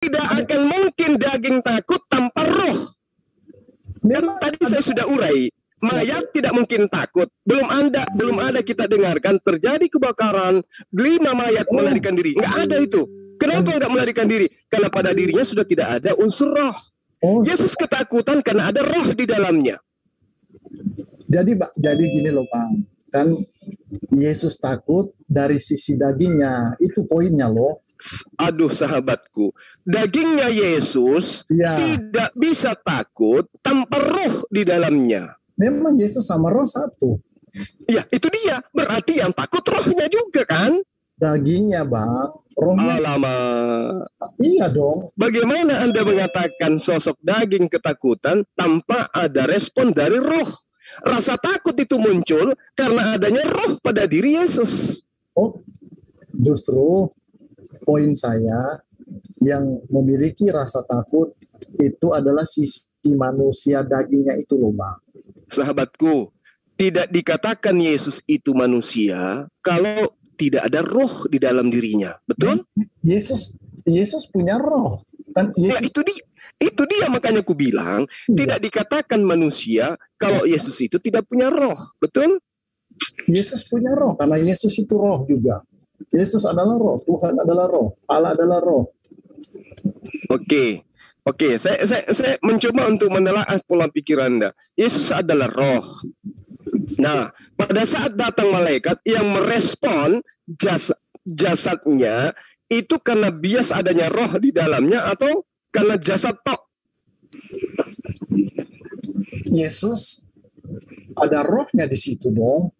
Tidak akan mungkin daging takut tanpa roh. Kan tadi saya sudah urai, mayat tidak mungkin takut. Belum ada kita dengarkan terjadi kebakaran, 5 mayat melarikan diri. Nggak ada itu. Kenapa nggak melarikan diri? Karena pada dirinya sudah tidak ada unsur roh. Yesus ketakutan karena ada roh di dalamnya. Jadi gini loh Bang, kan Yesus takut dari sisi dagingnya, itu poinnya loh. Aduh sahabatku, dagingnya Yesus tidak bisa takut tanpa roh di dalamnya. Memang Yesus sama roh satu. Ya itu dia, berarti yang takut rohnya juga kan? Dagingnya Bang, rohnya. Alamak. Iya dong. Bagaimana Anda mengatakan sosok daging ketakutan tanpa ada respon dari roh? Rasa takut itu muncul karena adanya roh pada diri Yesus. Oh, justru poin saya yang memiliki rasa takut itu adalah sisi manusia dagingnya itu loh Bang. Sahabatku, tidak dikatakan Yesus itu manusia kalau tidak ada roh di dalam dirinya, betul? Yesus punya roh. Kan Yesus... Nah, itu dia makanya aku bilang tidak dikatakan manusia kalau Yesus itu tidak punya roh, betul? Yesus punya roh karena Yesus itu roh juga. Yesus adalah roh, Tuhan adalah roh, Allah adalah roh. Oke, saya mencoba untuk menelaah pola pikir Anda. Yesus adalah roh. Nah, pada saat datang malaikat yang merespon jasadnya itu karena bias adanya roh di dalamnya atau karena jasad tok? Yesus ada rohnya di situ dong.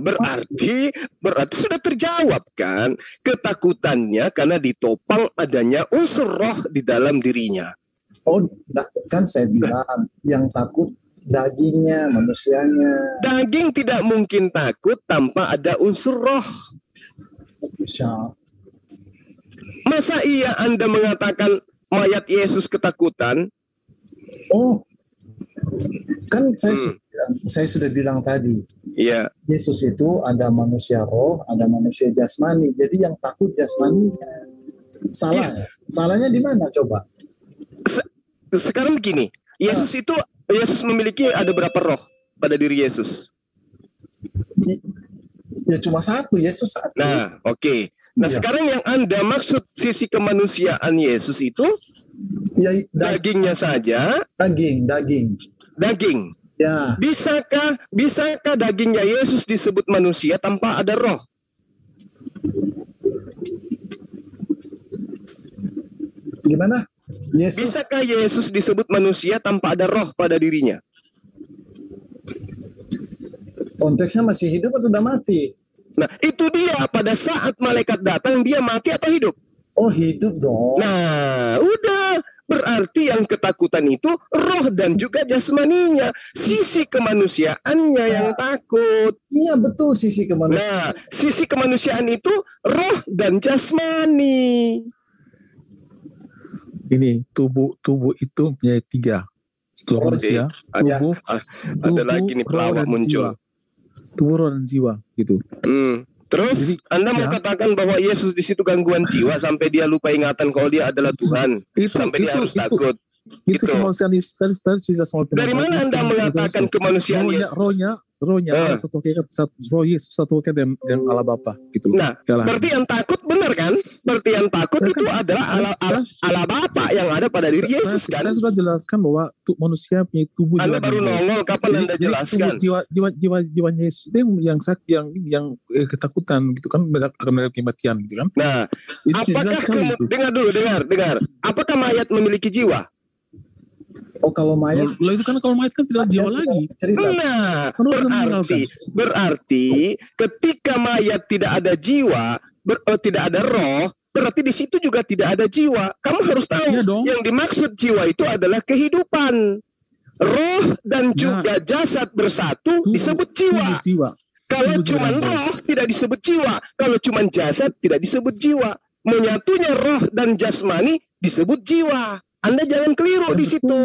Berarti sudah terjawab kan ketakutannya karena ditopang adanya unsur roh di dalam dirinya. Oh, kan saya bilang yang takut dagingnya, manusianya. Daging tidak mungkin takut tanpa ada unsur roh. Masa iya Anda mengatakan mayat Yesus ketakutan? Oh, kan saya sudah bilang tadi. Iya. Yesus itu ada manusia roh, ada manusia jasmani. Jadi yang takut jasmaninya. Salahnya di mana coba? Sekarang begini, Yesus memiliki ada berapa roh pada diri Yesus? Ya cuma satu, Yesus satu. Nah, oke. Nah, sekarang yang Anda maksud sisi kemanusiaan Yesus itu dagingnya saja? Daging. Ya. Bisakah dagingnya Yesus disebut manusia tanpa ada roh? Gimana? Bisakah Yesus disebut manusia tanpa ada roh pada dirinya? Konteksnya masih hidup atau udah mati? Nah, itu dia. Pada saat malaikat datang, dia mati atau hidup? Oh, hidup dong. Nah, udah. Berarti yang ketakutan itu roh dan juga jasmaninya. Sisi kemanusiaannya yang takut. Iya, betul sisi kemanusiaan. Nah, sisi kemanusiaan itu roh dan jasmani. Ini tubuh itu punya 3. Kalau manusia, tubuh, ada lagi nih pelawak muncul. Tubuh, roh dan jiwa gitu. Terus jadi, Anda mau katakan bahwa Yesus di situ gangguan jiwa sampai dia lupa ingatan kalau dia adalah Tuhan, sampai dia harus takut. Itu kemanusiaan dari mana Anda mengatakan kemanusiaan rohnya satu hakikat, roh Yesus satu hakikat dan Allah Bapa gitu. Nah, berarti yang takut benar kan? Berarti yang takut itu adalah Allah Bapa yang ada pada diri Yesus kan? Saya sudah jelaskan bahwa manusia punya tubuh. Anda baru nongol kapan Anda jelaskan? Jiwa Yesus itu yang ketakutan gitu kan, akan mengalami kematian gitu kan. Nah, apakah dengar. Apakah mayat memiliki jiwa? Oh, kalau mayat kalau mayat kan tidak jiwa lagi. Nah, berarti ketika mayat tidak ada jiwa, tidak ada roh, berarti di situ juga tidak ada jiwa. Kamu harus tahu yang dimaksud jiwa itu adalah kehidupan. Roh dan juga jasad bersatu disebut jiwa. Kalau cuma roh tidak disebut jiwa, kalau cuma jasad tidak disebut jiwa. Menyatunya roh dan jasmani disebut jiwa. Anda jangan keliru di situ.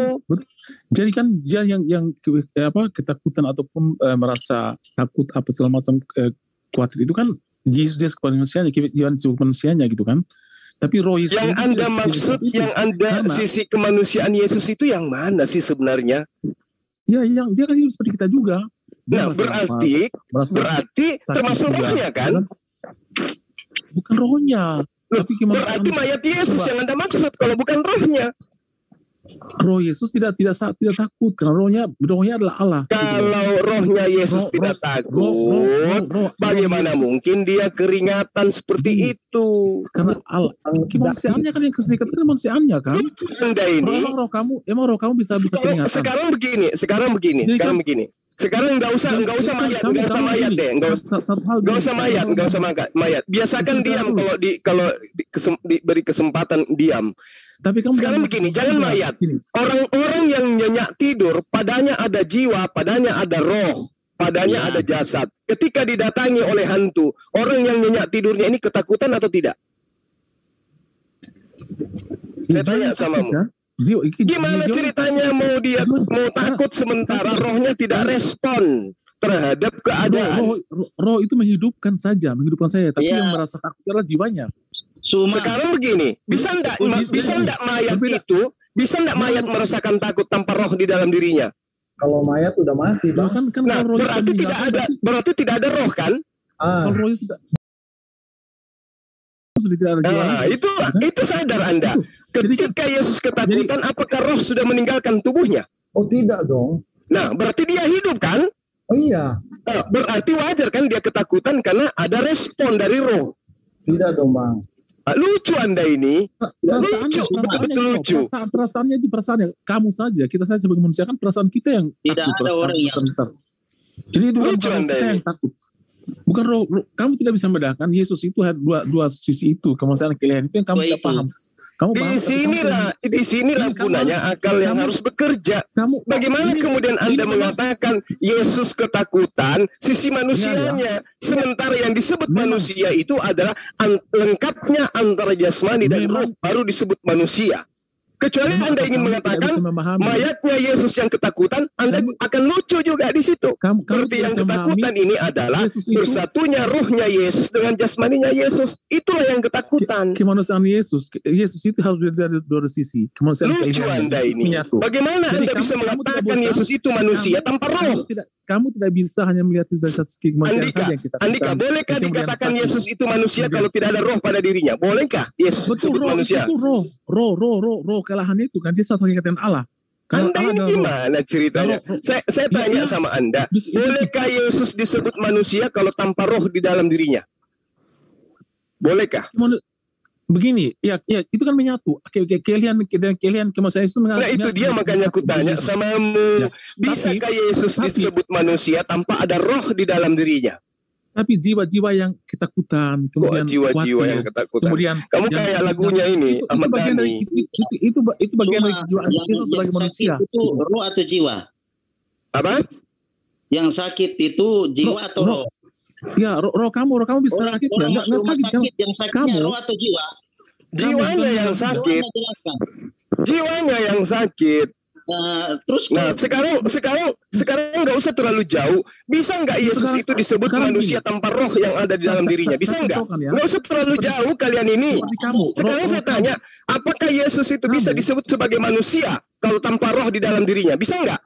Jadi kan yang ketakutan ataupun merasa takut apa segala macam khawatir itu kan Yesus kepada manusianya, jiwa manusianya gitu kan. Tapi roh Yesus yang Anda maksud, yang Anda sisi kemanusiaan Yesus itu yang mana sih sebenarnya? Ya, yang dia kan hidup seperti kita juga. Dia berarti termasuk rohnya kan? Bukan rohnya. Loh, berarti mayat Yesus yang Anda maksud kalau bukan rohnya. Roh Yesus tidak takut karena rohnya adalah Allah. Kalau rohnya Yesus tidak takut, bagaimana mungkin dia keringatan seperti itu? Karena Allah, kemanusiaannya kan yang kesikatan kemanusiaannya kan. Anda ini, roh kamu bisa keringatan. Sekarang begini. Sekarang nggak usah mayat. Biasakan diam kalau diberi kesempatan diam. Tapi kamu sekarang begini, jangan mayat. Orang-orang yang nyenyak tidur, padanya ada jiwa, padanya ada roh, padanya ada jasad. Ketika didatangi oleh hantu, orang yang nyenyak tidurnya ini ketakutan atau tidak? Saya tanya samamu. Gimana ceritanya mau takut sementara rohnya tidak respon terhadap keadaan? Roh itu menghidupkan saya, tapi yang merasa takut adalah jiwanya. Sekarang begini, bisa enggak mayat merasakan takut tanpa roh di dalam dirinya? Kalau mayat udah mati, Bang. Nah, berarti tidak ada roh kan? Kalau rohnya sudah tidak ada jiwa. Itu sadar Anda. Ketika Yesus ketakutan, apakah roh sudah meninggalkan tubuhnya? Oh, tidak dong. Nah, berarti dia hidup kan? Oh iya. Nah, berarti wajar kan dia ketakutan karena ada respon dari roh. Tidak dong, Bang. Lucu Anda ini. Lucu. Perasaannya itu perasaannya. Kamu saja, kita saja sebagai manusia kan perasaan kita yang tidak takut. Ada orang yang jadi itu bukan kita yang takut. Bukan roh, kamu tidak bisa membedakan Yesus itu dua sisi itu, kemanusiaan kalian itu yang kamu tidak paham. Di sinilah gunanya akal yang harus bekerja. Bagaimana kemudian Anda mengatakan Yesus ketakutan sisi manusianya, sementara yang disebut manusia itu adalah lengkapnya antara jasmani dan roh baru disebut manusia. Kecuali Anda ingin mengatakan mayatnya Yesus yang ketakutan, Anda akan lucu juga di situ. Berarti yang ketakutan ini adalah bersatunya ruhnya Yesus dengan jasmaninya Yesus. Itulah yang ketakutan. Kemanusiaan Yesus itu harus dari dua sisi. Lucu Anda ini. Bagaimana Anda bisa mengatakan Yesus itu manusia tanpa roh? Kamu tidak bisa hanya melihat kemanusiaan saja yang kita. Andika, bolehkah dikatakan Yesus itu manusia kalau tidak ada roh pada dirinya? Bolehkah Yesus disebut manusia? Itu roh kelahan itu kan dia satu hakikatan Allah. Anda ini gimana ceritanya? Saya tanya sama Anda, bolehkah Yesus disebut manusia kalau tanpa roh di dalam dirinya? Bolehkah? Begini, ya itu kan menyatu. Kalian kemanusiaan itu menyatu. Nah itu dia makanya aku tanya samamu, bisakah Yesus disebut manusia tanpa ada roh di dalam dirinya? Tapi jiwa-jiwa yang ketakutan, kemudian jiwa-jiwa yang ketakutan. Kemudian kamu kayak lagunya ini Ahmad Dhani. Itu bagian dari jiwa Yesus sebagai manusia. Itu roh atau jiwa? Apa? Yang sakit itu jiwa atau roh? Ya, roh kamu bisa sakit ya. Enggak sakit. Yang sakitnya roh atau jiwa? Jiwanya yang sakit. Jiwanya yang sakit. Sekarang nggak usah terlalu jauh. Bisa nggak Yesus itu disebut manusia tanpa roh yang ada di dalam dirinya? Bisa nggak? Nggak usah terlalu jauh kalian ini. Sekarang saya tanya, apakah Yesus itu bisa disebut sebagai manusia kalau tanpa roh di dalam dirinya? Bisa nggak?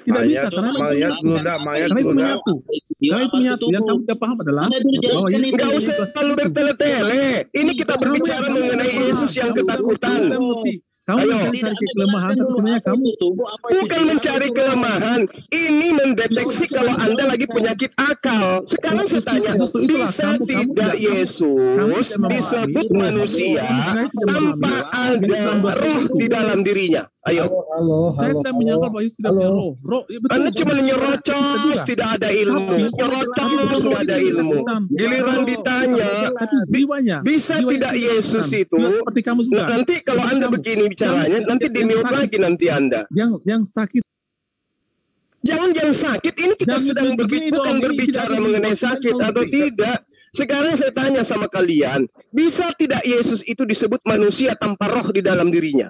Tidak bisa, karena itu menyatu. Karena itu menyatu. Yang kamu tidak paham adalah nggak usah terlalu bertele-tele. Ini kita berbicara mengenai Yesus yang ketakutan. Kamu mencari kelemahan, tapi sebenarnya kamu bukan mencari kelemahan. Ini mendeteksi kalau Anda lagi penyakit akal. Sekarang saya tanya, bisa tidak Yesus disebut manusia tanpa ada roh di dalam dirinya? Ayo. Saya tidak menyangka bahwa Yesus tidak punya roh. Anda cuma nyerocos, tidak ada ilmu. Nyerocos, tidak ada ilmu. Giliran ditanya, bisa tidak Yesus itu? Nanti kalau Anda begini bicaranya, nanti di-mute lagi nanti Anda. Yang sakit. Jangan yang sakit. Ini kita sedang bukan berbicara mengenai sakit atau tidak. Sekarang saya tanya sama kalian, bisa tidak Yesus itu disebut manusia tanpa roh di dalam dirinya?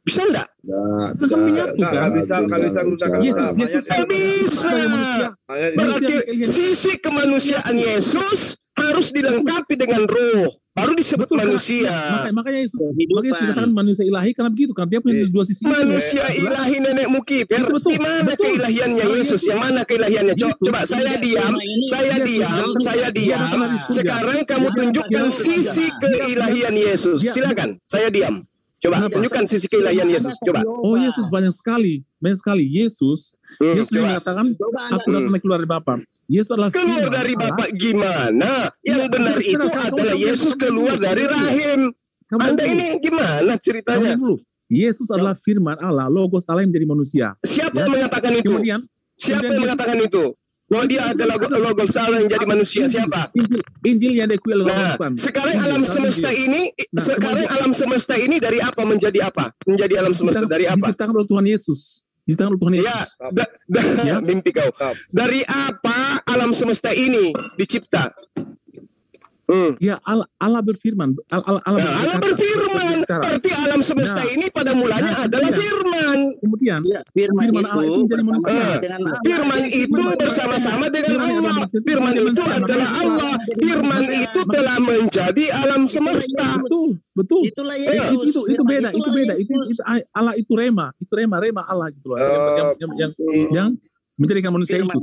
Bisa enggak? Nggak bisa. Yesus bisa. Berarti sisi kemanusiaan Yesus harus dilengkapi dengan roh. baru disebut manusia. Makanya Yesus dikatakan manusia ilahi karena begitu, karena dia punya dua sisi. Manusia ilahi nenek Mukiper. Di mana keilahiannya Yesus? Yang mana keilahiannya? Coba saya diam. Sekarang kamu tunjukkan sisi keilahian Yesus. Silakan, saya diam. Coba tunjukkan sisi keilahian Yesus. Coba. Oh, Yesus banyak sekali. Yesus mengatakan, aku datang keluar dari Bapa. Yesus adalah keluar dari Bapa gimana? Yang benar itu adalah Yesus keluar dari rahim. Anda ini gimana ceritanya? Yesus adalah firman Allah, logos Allah yang menjadi manusia. Siapa yang mengatakan itu? Siapa yang mengatakan itu? Bahwa dia adalah logos Allah yang jadi manusia. Siapa? Injil yang diakui oleh Tuhan. Sekarang alam semesta ini dari apa menjadi apa? Menjadi alam semesta dari apa? Diciptakan oleh Tuhan Yesus. Ya, mimpi kau. Dari apa alam semesta ini dicipta? Ya, Allah berfirman. Allah berfirman. Berarti alam semesta ini pada mulanya adalah firman. Kemudian firman Allah itu menjadi manusia. Firman itu bersama-sama dengan Allah. Firman itu adalah Allah. Firman itu telah menjadi alam semesta. Betul. Itulah Yesus. Itu beda. Itu Allah itu rema Allah gitu loh. Yang menjadikan manusia itu.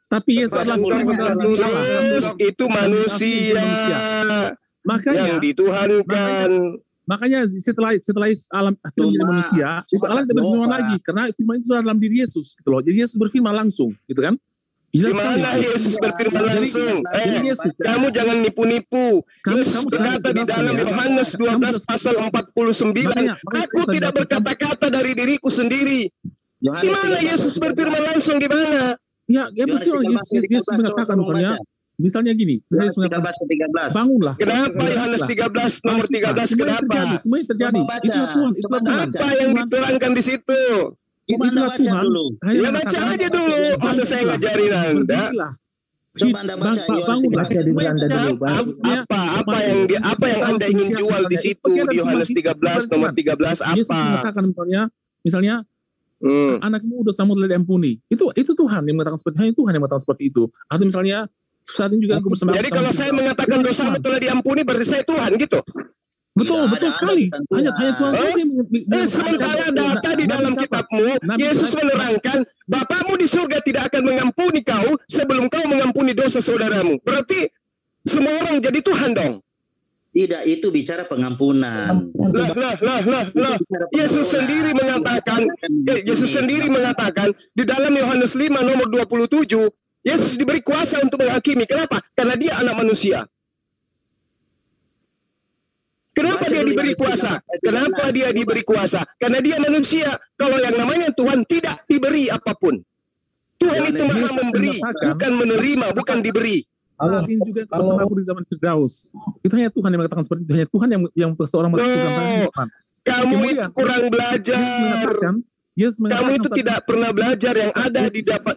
Tapi Yesus adalah Yesus itu manusia yang dituhankan. Makanya setelah alam menjadi manusia, itu Allah tidak berfirman lagi karena firman itu sudah dalam diri Yesus gitu loh. Jadi Yesus berfirman langsung, gitu kan? Gimana Yesus berfirman langsung? Kamu jangan nipu-nipu. Yesus berkata di dalam Yohanes 12 pasal 49, aku tidak berkata-kata dari diriku sendiri. Di mana Yesus berfirman langsung, di mana? Ya betul. Yesus mengatakan misalnya gini, misalnya Yesus mengatakan, bangunlah. Kenapa Yohanes 13 nomor 13? Kenapa? Semuanya terjadi. Itulah Tuhan. Apa yang diterangkan di situ? Itulah Tuhan. Ya baca aja dulu. Masa saya ngajarin Anda? Coba Anda baca. Bangunlah. Apa yang Anda ingin jual di situ di Yohanes 13 nomor 13 apa? Yesus mengatakan misalnya anakmu udah sama telah diampuni. Itu Tuhan yang mengatakan seperti itu. Tuhan yang mengatakan seperti itu. Atau misalnya saat ini juga aku bersama. Jadi kalau saya mengatakan dosamu telah diampuni berarti saya Tuhan gitu. Betul sekali. Hanya Tuhan saja. Sementara data di dalam kitabmu, Yesus menerangkan, Bapamu di surga tidak akan mengampuni kau sebelum kau mengampuni dosa saudaramu. Berarti semua orang jadi Tuhan dong. Tidak, itu bicara pengampunan. Yesus sendiri mengatakan di dalam Yohanes 5 nomor 27, Yesus diberi kuasa untuk menghakimi. Kenapa? Karena dia anak manusia. Kenapa dia diberi kuasa? Kenapa dia diberi kuasa? Karena dia manusia. Kalau yang namanya Tuhan tidak diberi apapun. Tuhan itu maha memberi, bukan menerima, bukan diberi. Ini juga kalau aku di zaman Firdaus, itu hanya Tuhan yang mengatakan seperti itu. Hanya Tuhan yang seorang masuk ke dalam. Kamu itu kurang belajar. Kamu itu tidak pernah belajar. Yang ada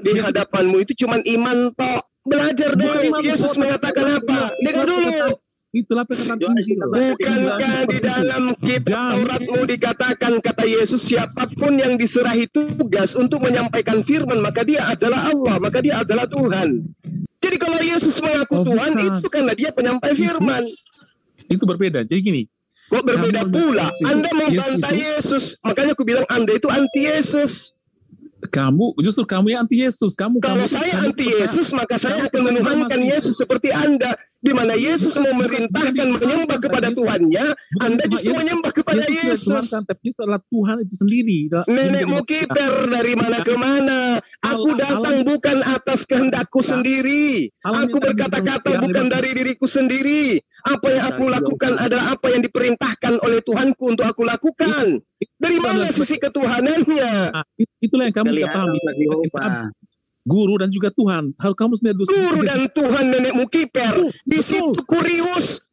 di hadapanmu itu cuma iman tok. Belajar dong. Yesus mengatakan apa? Dengar dulu. Itulah perkataan Injil. Bukankah di dalam kitab Tauratmu dikatakan, kata Yesus, siapapun yang diserahi tugas untuk menyampaikan firman, maka dia adalah Allah, maka dia adalah Tuhan. Jadi kalau Yesus mengaku Tuhan, itu karena dia penyampai firman. Itu berbeda. Jadi gini. Kok berbeda pula? Anda membantah Yesus. Makanya aku bilang Anda itu anti Yesus. Justru kamu yang anti Yesus. Kalau saya anti Yesus, maka saya akan menuhankan Yesus seperti Anda. Di mana Yesus memerintahkan menyembah kepada Tuhannya, Anda justru menyembah kepada Yesus. Itu adalah Tuhan itu sendiri. Nenekmu kiper dari mana ke mana. Aku datang bukan atas kehendakku sendiri. Aku berkata-kata bukan dari diriku sendiri. Apa yang aku lakukan adalah apa yang diperintahkan oleh Tuhanku untuk aku lakukan. Dari mana sisi ketuhanannya? Itulah yang kamu tidak paham. Guru dan juga Tuhan. Hal kamu sebenarnya guru dan Tuhan nenekmu kiper. Di situ kurius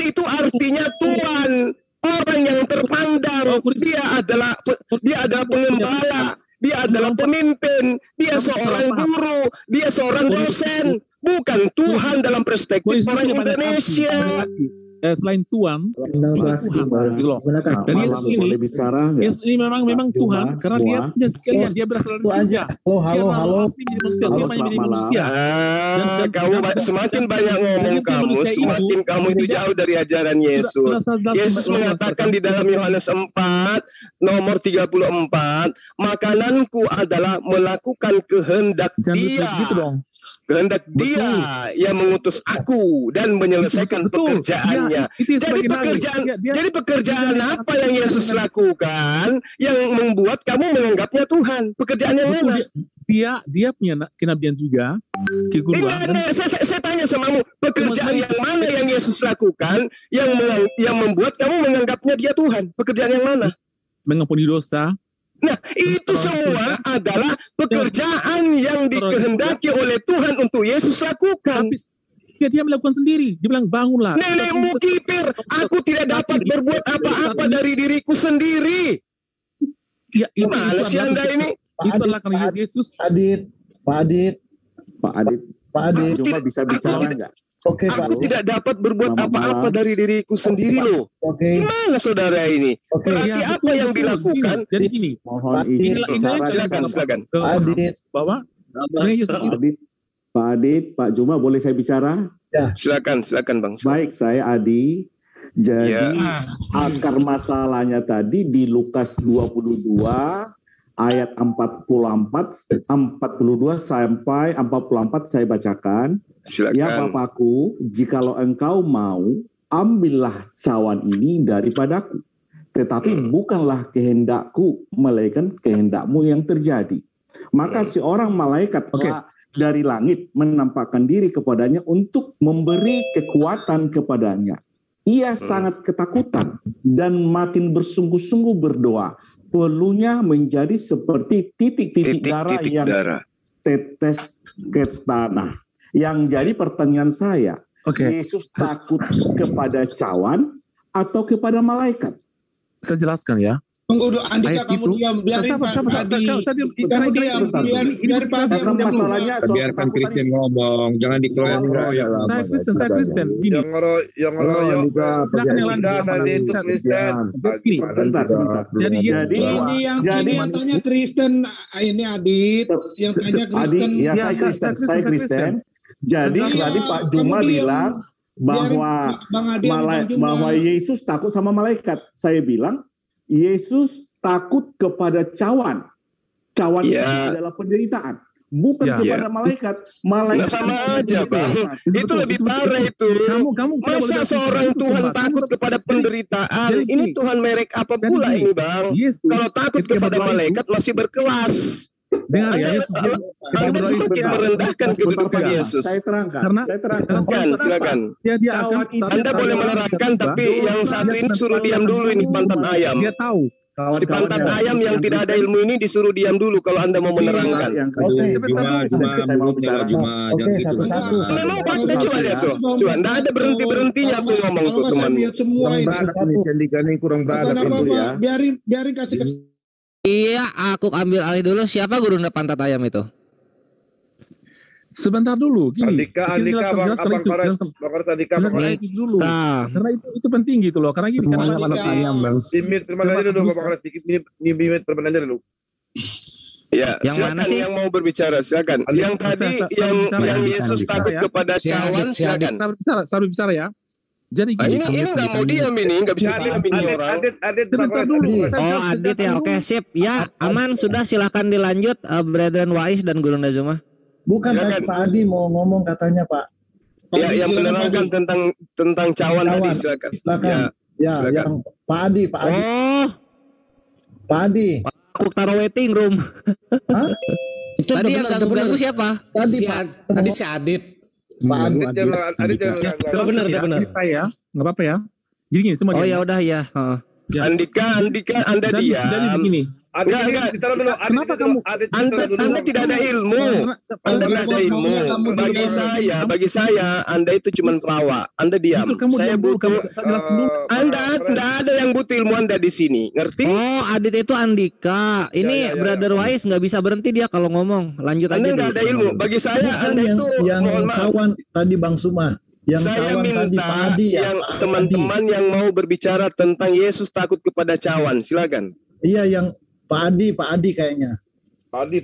itu artinya Tuhan, orang yang terpandang. Dia adalah pengembala, dia adalah pemimpin, dia seorang guru, dia seorang dosen, bukan Tuhan dalam perspektif orang Indonesia. selain Tuhan juga Tuhan gitu loh. Dan Yesus ini memang Tuhan karena dia punya sekalian, dia berasal dari surga. Halo. Kamu semakin banyak ngomong kamu, semakin kamu itu jauh dari ajaran Yesus. Yesus mengatakan di dalam Yohanes 4 nomor 34, makananku adalah melakukan kehendak Dia. Kehendak Dia yang mengutus aku dan menyelesaikan pekerjaannya. Jadi pekerjaan apa yang Yesus lakukan yang membuat kamu menganggapnya Tuhan? Pekerjaan yang mana? Dia punya kenabian juga, keguluan. Saya tanya samamu, pekerjaan yang mana yang Yesus lakukan yang membuat kamu menganggapnya Dia Tuhan? Pekerjaan yang mana? Mengampuni dosa. Nah, itu semua adalah pekerjaan yang dikehendaki oleh Tuhan untuk Yesus lakukan. Tapi dia melakukan sendiri. Dia bilang, bangunlah. Nenekmu kipir, aku tidak dapat berbuat apa-apa dari diriku sendiri. Ya, gimana sih Anda ini? Itulah karena Yesus. Pak Adit. Cuma bisa bicara enggak? Oke, aku tidak dapat berbuat apa-apa dari diriku sendiri loh. Gimana saudara ini? Berarti apa yang dilakukan? Jadi gini, silakan. Pak Adit. Bahwa Pak Adit, Pak Juma, boleh saya bicara? Ya. Silakan Bang. Baik, saya Adi. Jadi akar masalahnya tadi di Lukas 22 ayat 42 sampai 44 saya bacakan. Silakan. Ya Bapakku, jikalau engkau mau, ambillah cawan ini daripadaku. Tetapi bukanlah kehendakku, melainkan kehendakmu yang terjadi. Maka seorang malaikat dari langit menampakkan diri kepadanya untuk memberi kekuatan kepadanya. Ia sangat ketakutan dan makin bersungguh-sungguh berdoa. Peluhnya menjadi seperti titik-titik darah yang tetes ke tanah. Yang jadi pertanyaan saya, Yesus takut kepada cawan atau kepada malaikat? Saya jelaskan ya. Tunggu dulu, Andika, kamu diam. Biarin biarkan Kristen ngomong, jangan dikeroyok. Saya Kristen. Yang Jadi yang tanya Kristen, ini Adit, yang tanya Kristen. Saya Kristen. Jadi tadi Pak Juma bilang bahwa Yesus takut sama malaikat. Saya bilang Yesus takut kepada cawan. Cawan itu adalah penderitaan, bukan kepada malaikat. Malaikat sama aja, Bang. Itu lebih parah itu. Masa seorang Tuhan takut kepada penderitaan? Ini Tuhan merek apa pula ini, Bang? Kalau takut kepada malaikat masih berkelas. Dengar ya, Anda merendahkan kedudukan Yesus. Saya terangkan. Silakan. Anda boleh menerangkan, tapi yang satu ini suruh diam dulu, ini pantat ayam. Dia tahu. Si pantat ayam yang tidak ada ilmu ini disuruh diam dulu kalau Anda mau menerangkan. Oke, satu-satu. Memang fakta coba lihat tuh. Coba, tidak ada berhenti-berhentinya tuh ngomong tuh teman. Kurang beradab itu ya. Biarin kasih Iya, aku ambil alih dulu. Siapa guru pantat ayam itu? Sebentar dulu, gini. Andika, dulu. Karena itu penting gitu loh. Karena gini, terima kasih dulu, Bapak sedikit minit perbenaran dulu. Ya, yang mana sih yang mau berbicara? Silakan. Yang tadi yang Yesus takut kepada cawan, silakan. Saya bicara ya. Jadi ini nggak mau diam ini, nggak bisa diam ini orang. Adit dulu. Adit ya, oke sip. Ya aman sudah, silakan dilanjut Brethren Wais dan Guru Nazuma. Bukan Pak Adi mau ngomong katanya Pak. Ya, yang menerangkan tentang cawan tadi silakan. Ya, yang Pak Adi. Oh, Pak Adi. Aku taruh waiting room. Hah? Tadi yang ganggu siapa? Tadi si Adit. Adit benar. Ya, nggak apa-apa ya. Jadi gini semua. Oh ya udah ya. Andika, Anda diam. Jadi begini. Kenapa kamu? Anda tidak ada ilmu. Anda tidak ada ilmu. Bagi saya, Anda itu cuma pelawak. Anda diam. Saya butuh. Anda tidak ada yang butuh ilmu Anda di sini. Ngerti? Oh, Adit itu Andika. Ini Brother Wais nggak bisa berhenti dia kalau ngomong. Lanjut aja. Anda nggak ada ilmu. Bagi saya, Anda itu yang cawan tadi Bang Suma. Yang Saya cawan tadi minta Pak Adi ya, yang Pak Adi. teman-teman yang mau berbicara tentang Yesus takut kepada cawan, silakan. Iya, yang Pak Adi kayaknya. Adhi.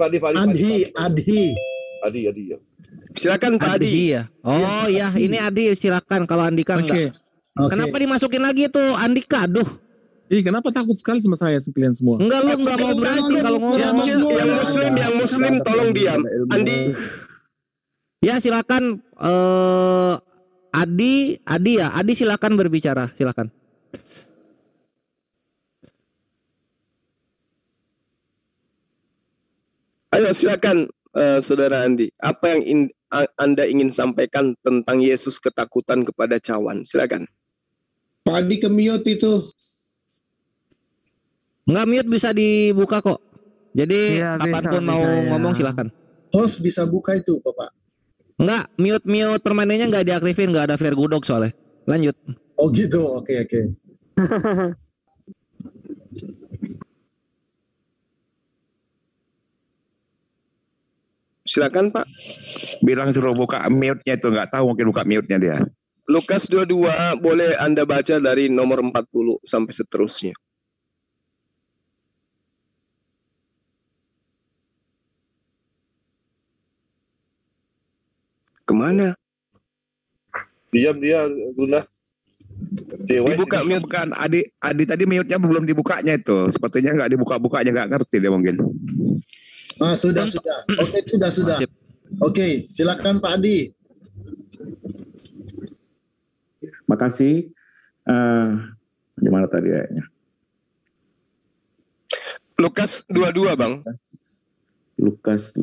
Adi ya. Silakan Pak Adi. Adi ya. Oh ya, ini Adi silakan. Kalau Andika enggak. Oke. Kenapa dimasukin lagi tuh Andika? Aduh. Kenapa takut sekali sama saya sekalian semua? Enggak, lu enggak mau berhenti kalau ngomong. Yang muslim tolong diam. Andi. Ya silakan Adi ya. Adi silakan berbicara, silakan. Ayo silakan Saudara Andi. Apa yang Anda ingin sampaikan tentang Yesus ketakutan kepada cawan? Silakan. Pak Adi ke mute itu. Enggak, mute bisa dibuka kok. Jadi kapanpun mau ngomong silakan. Host bisa buka itu, Bapak. Enggak, mute permanennya enggak diaktifin, enggak ada Vergudok soalnya. Lanjut. Oh gitu, oke. Silakan Pak. Bilang suruh buka mute-nya itu, nggak tahu mungkin buka mute-nya dia. Lukas 22 boleh Anda baca dari nomor 40 sampai seterusnya. Kemana? Diam dia, Guna. Dibuka mute kan, Adi tadi mute-nya belum dibukanya itu. Sepatutnya nggak dibuka-bukanya, nggak ngerti dia mungkin. Sudah. Oke, sudah. Oke, silakan Pak Adi. Makasih. Di mana tadi ayatnya? Lukas 22, Bang. Lukas.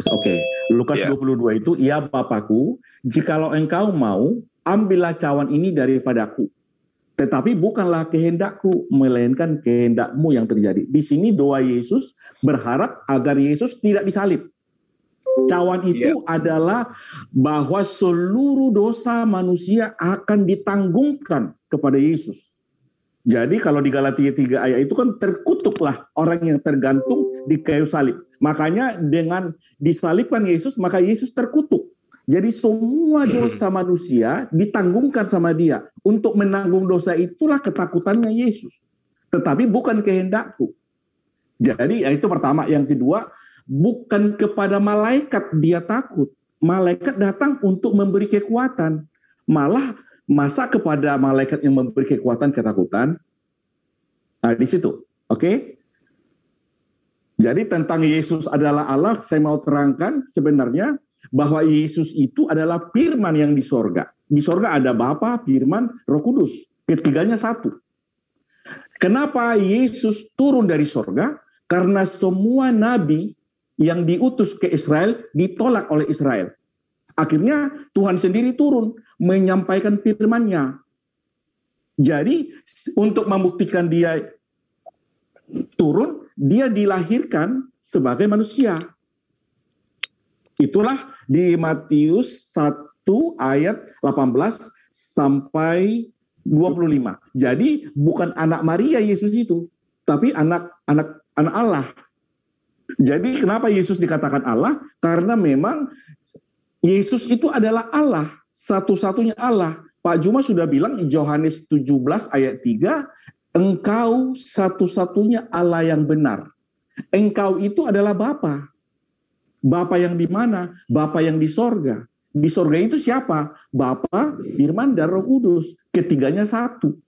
Oke. Lukas 22 itu, ya Bapakku, jikalau engkau mau, ambillah cawan ini daripadaku. Tetapi bukanlah kehendakku, melainkan kehendakmu yang terjadi. Di sini doa Yesus berharap agar Yesus tidak disalib. Cawan itu adalah bahwa seluruh dosa manusia akan ditanggungkan kepada Yesus. Jadi kalau di Galatia 3 ayat itu kan terkutuklah orang yang tergantung di kayu salib. Makanya dengan disalibkan Yesus, maka Yesus terkutuk. Jadi semua dosa manusia ditanggungkan sama dia. Untuk menanggung dosa itulah ketakutannya Yesus. Tetapi bukan kehendakku. Jadi itu pertama. Yang kedua, bukan kepada malaikat dia takut. Malaikat datang untuk memberi kekuatan. Malah masa kepada malaikat yang memberi kekuatan ketakutan? Nah, di situ. Oke? Jadi tentang Yesus adalah Allah, saya mau terangkan sebenarnya bahwa Yesus itu adalah firman yang di sorga. Di sorga ada Bapa, Firman, Roh Kudus. Ketiganya satu. Kenapa Yesus turun dari sorga? Karena semua nabi yang diutus ke Israel ditolak oleh Israel. Akhirnya Tuhan sendiri turun menyampaikan firman-Nya. Jadi untuk membuktikan dia turun, dia dilahirkan sebagai manusia. Itulah di Matius 1 ayat 18 sampai 25. Jadi bukan anak Maria Yesus itu, tapi anak Allah. Jadi kenapa Yesus dikatakan Allah? Karena memang Yesus itu adalah Allah, satu-satunya Allah. Pak Juma sudah bilang di Yohanes 17 ayat 3, engkau satu-satunya Allah yang benar. Engkau itu adalah Bapa. Bapa yang di mana? Bapa yang di sorga. Di sorga itu siapa? Bapa, Firman, dan Roh Kudus. Ketiganya satu.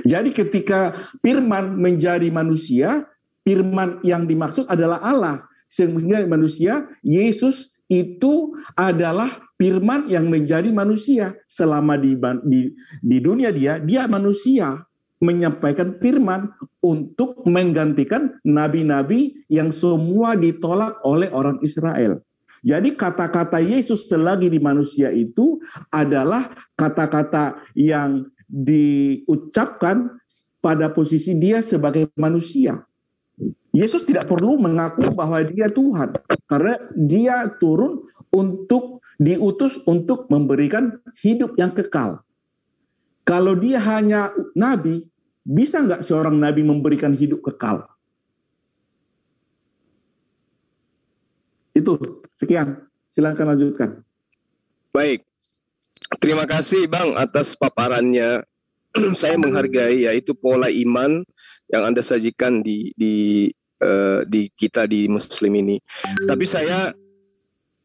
Jadi ketika Firman menjadi manusia, Firman yang dimaksud adalah Allah. Sehingga manusia, Yesus itu adalah Firman yang menjadi manusia. Selama di dunia dia manusia. Menyampaikan firman untuk menggantikan nabi-nabi yang semua ditolak oleh orang Israel. Jadi kata-kata Yesus selagi di manusia itu adalah kata-kata yang diucapkan pada posisi dia sebagai manusia. Yesus tidak perlu mengaku bahwa dia Tuhan, karena dia turun untuk diutus untuk memberikan hidup yang kekal. Kalau dia hanya nabi, bisa nggak seorang nabi memberikan hidup kekal? Itu, sekian. Silakan lanjutkan. Baik. Terima kasih Bang atas paparannya. Saya menghargai yaitu pola iman yang Anda sajikan di kita di Muslim ini. Tapi saya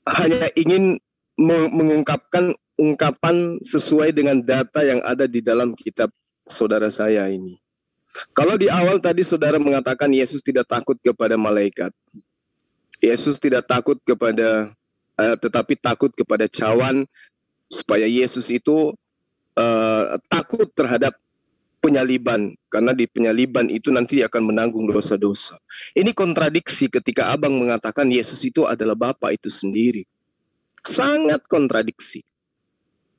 hanya ingin mengungkapkan ungkapan sesuai dengan data yang ada di dalam kitab saudara saya ini. Kalau di awal tadi saudara mengatakan Yesus tidak takut kepada malaikat. Yesus tidak takut kepada tetapi takut kepada cawan, supaya Yesus itu takut terhadap penyaliban, karena di penyaliban itu nanti dia akan menanggung dosa-dosa. Ini kontradiksi ketika Abang mengatakan Yesus itu adalah Bapa itu sendiri. Sangat kontradiksi.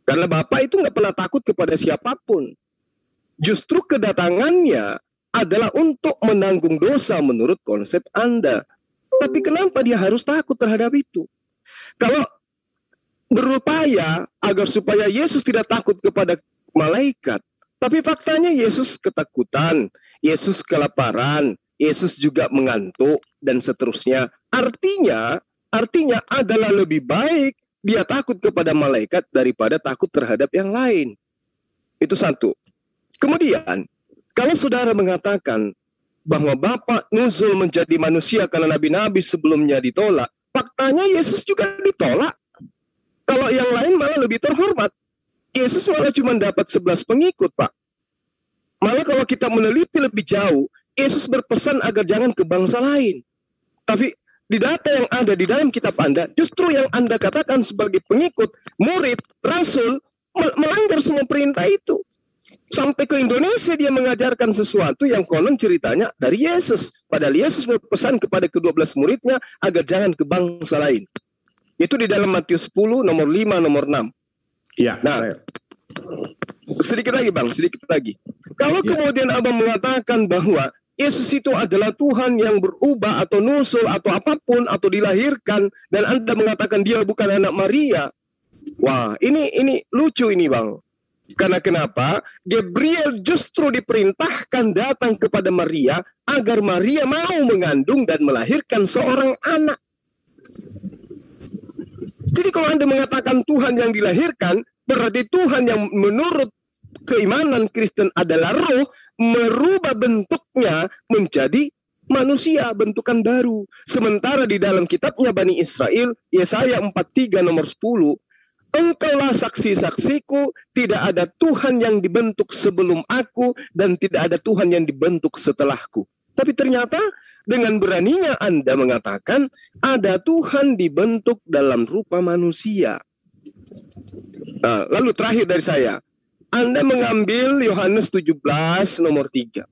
Karena Bapa itu nggak pernah takut kepada siapapun. Justru kedatangannya adalah untuk menanggung dosa menurut konsep Anda. Tapi kenapa dia harus takut terhadap itu? Kalau berupaya agar supaya Yesus tidak takut kepada malaikat, tapi faktanya Yesus ketakutan, Yesus kelaparan, Yesus juga mengantuk dan seterusnya. Artinya adalah lebih baik dia takut kepada malaikat daripada takut terhadap yang lain. Itu satu. Kemudian, kalau saudara mengatakan bahwa Bapa nuzul menjadi manusia karena nabi-nabi sebelumnya ditolak, faktanya Yesus juga ditolak. Kalau yang lain malah lebih terhormat. Yesus malah cuma dapat 11 pengikut, Pak. Malah kalau kita meneliti lebih jauh, Yesus berpesan agar jangan ke bangsa lain. Tapi di data yang ada di dalam kitab Anda, justru yang Anda katakan sebagai pengikut, murid, rasul, melanggar semua perintah itu. Sampai ke Indonesia dia mengajarkan sesuatu yang konon ceritanya dari Yesus. Padahal Yesus berpesan kepada ke-12 muridnya agar jangan ke bangsa lain. Itu di dalam Matius 10, nomor 5, nomor 6. Ya. Nah, sedikit lagi Bang, sedikit lagi. Kalau kemudian Abang mengatakan bahwa Yesus itu adalah Tuhan yang berubah atau nusul atau apapun atau dilahirkan, dan Anda mengatakan dia bukan anak Maria. Wah, ini lucu ini Bang. Karena kenapa? Gabriel justru diperintahkan datang kepada Maria agar Maria mau mengandung dan melahirkan seorang anak. Jadi kalau Anda mengatakan Tuhan yang dilahirkan, berarti Tuhan yang menurut keimanan Kristen adalah roh, merubah bentuknya menjadi manusia, bentukan baru. Sementara di dalam kitabnya Bani Israel, Yesaya 43 nomor 10, engkaulah saksi-saksiku, tidak ada Tuhan yang dibentuk sebelum aku, dan tidak ada Tuhan yang dibentuk setelahku. Tapi ternyata dengan beraninya Anda mengatakan ada Tuhan dibentuk dalam rupa manusia. Nah, lalu terakhir dari saya, Anda mengambil Yohanes 17 nomor 3.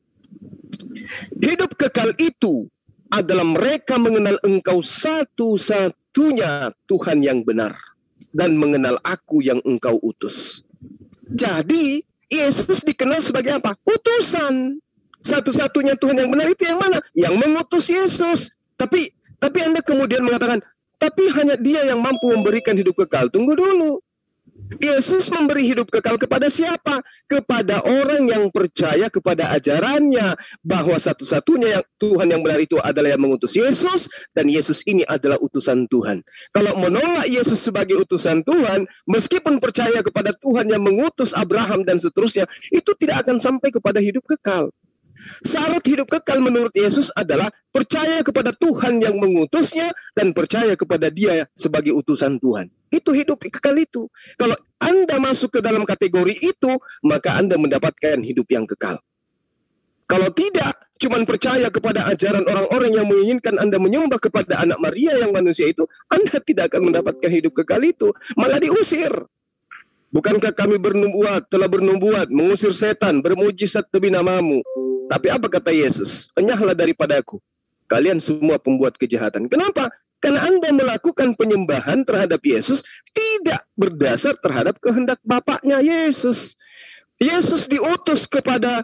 Hidup kekal itu adalah mereka mengenal engkau satu-satunya Tuhan yang benar, dan mengenal aku yang engkau utus. Jadi Yesus dikenal sebagai apa? Utusan. Satu-satunya Tuhan yang benar itu yang mana? Yang mengutus Yesus. Tapi Anda kemudian mengatakan, tapi hanya dia yang mampu memberikan hidup kekal. Tunggu dulu. Yesus memberi hidup kekal kepada siapa? Kepada orang yang percaya kepada ajarannya, bahwa satu-satunya yang Tuhan yang benar itu adalah yang mengutus Yesus, dan Yesus ini adalah utusan Tuhan. Kalau menolak Yesus sebagai utusan Tuhan, meskipun percaya kepada Tuhan yang mengutus Abraham dan seterusnya, itu tidak akan sampai kepada hidup kekal. Syarat hidup kekal menurut Yesus adalah percaya kepada Tuhan yang mengutusnya dan percaya kepada Dia sebagai utusan Tuhan. Itu hidup kekal itu. Kalau Anda masuk ke dalam kategori itu, maka Anda mendapatkan hidup yang kekal. Kalau tidak, cuman percaya kepada ajaran orang-orang yang menginginkan Anda menyembah kepada anak Maria yang manusia itu, Anda tidak akan mendapatkan hidup kekal itu, malah diusir. Bukankah kami telah bernubuat, mengusir setan, bermujizat demi namamu? Tapi apa kata Yesus? Enyahlah daripadaku, kalian semua pembuat kejahatan. Kenapa? Karena Anda melakukan penyembahan terhadap Yesus tidak berdasar terhadap kehendak Bapaknya Yesus. Yesus diutus kepada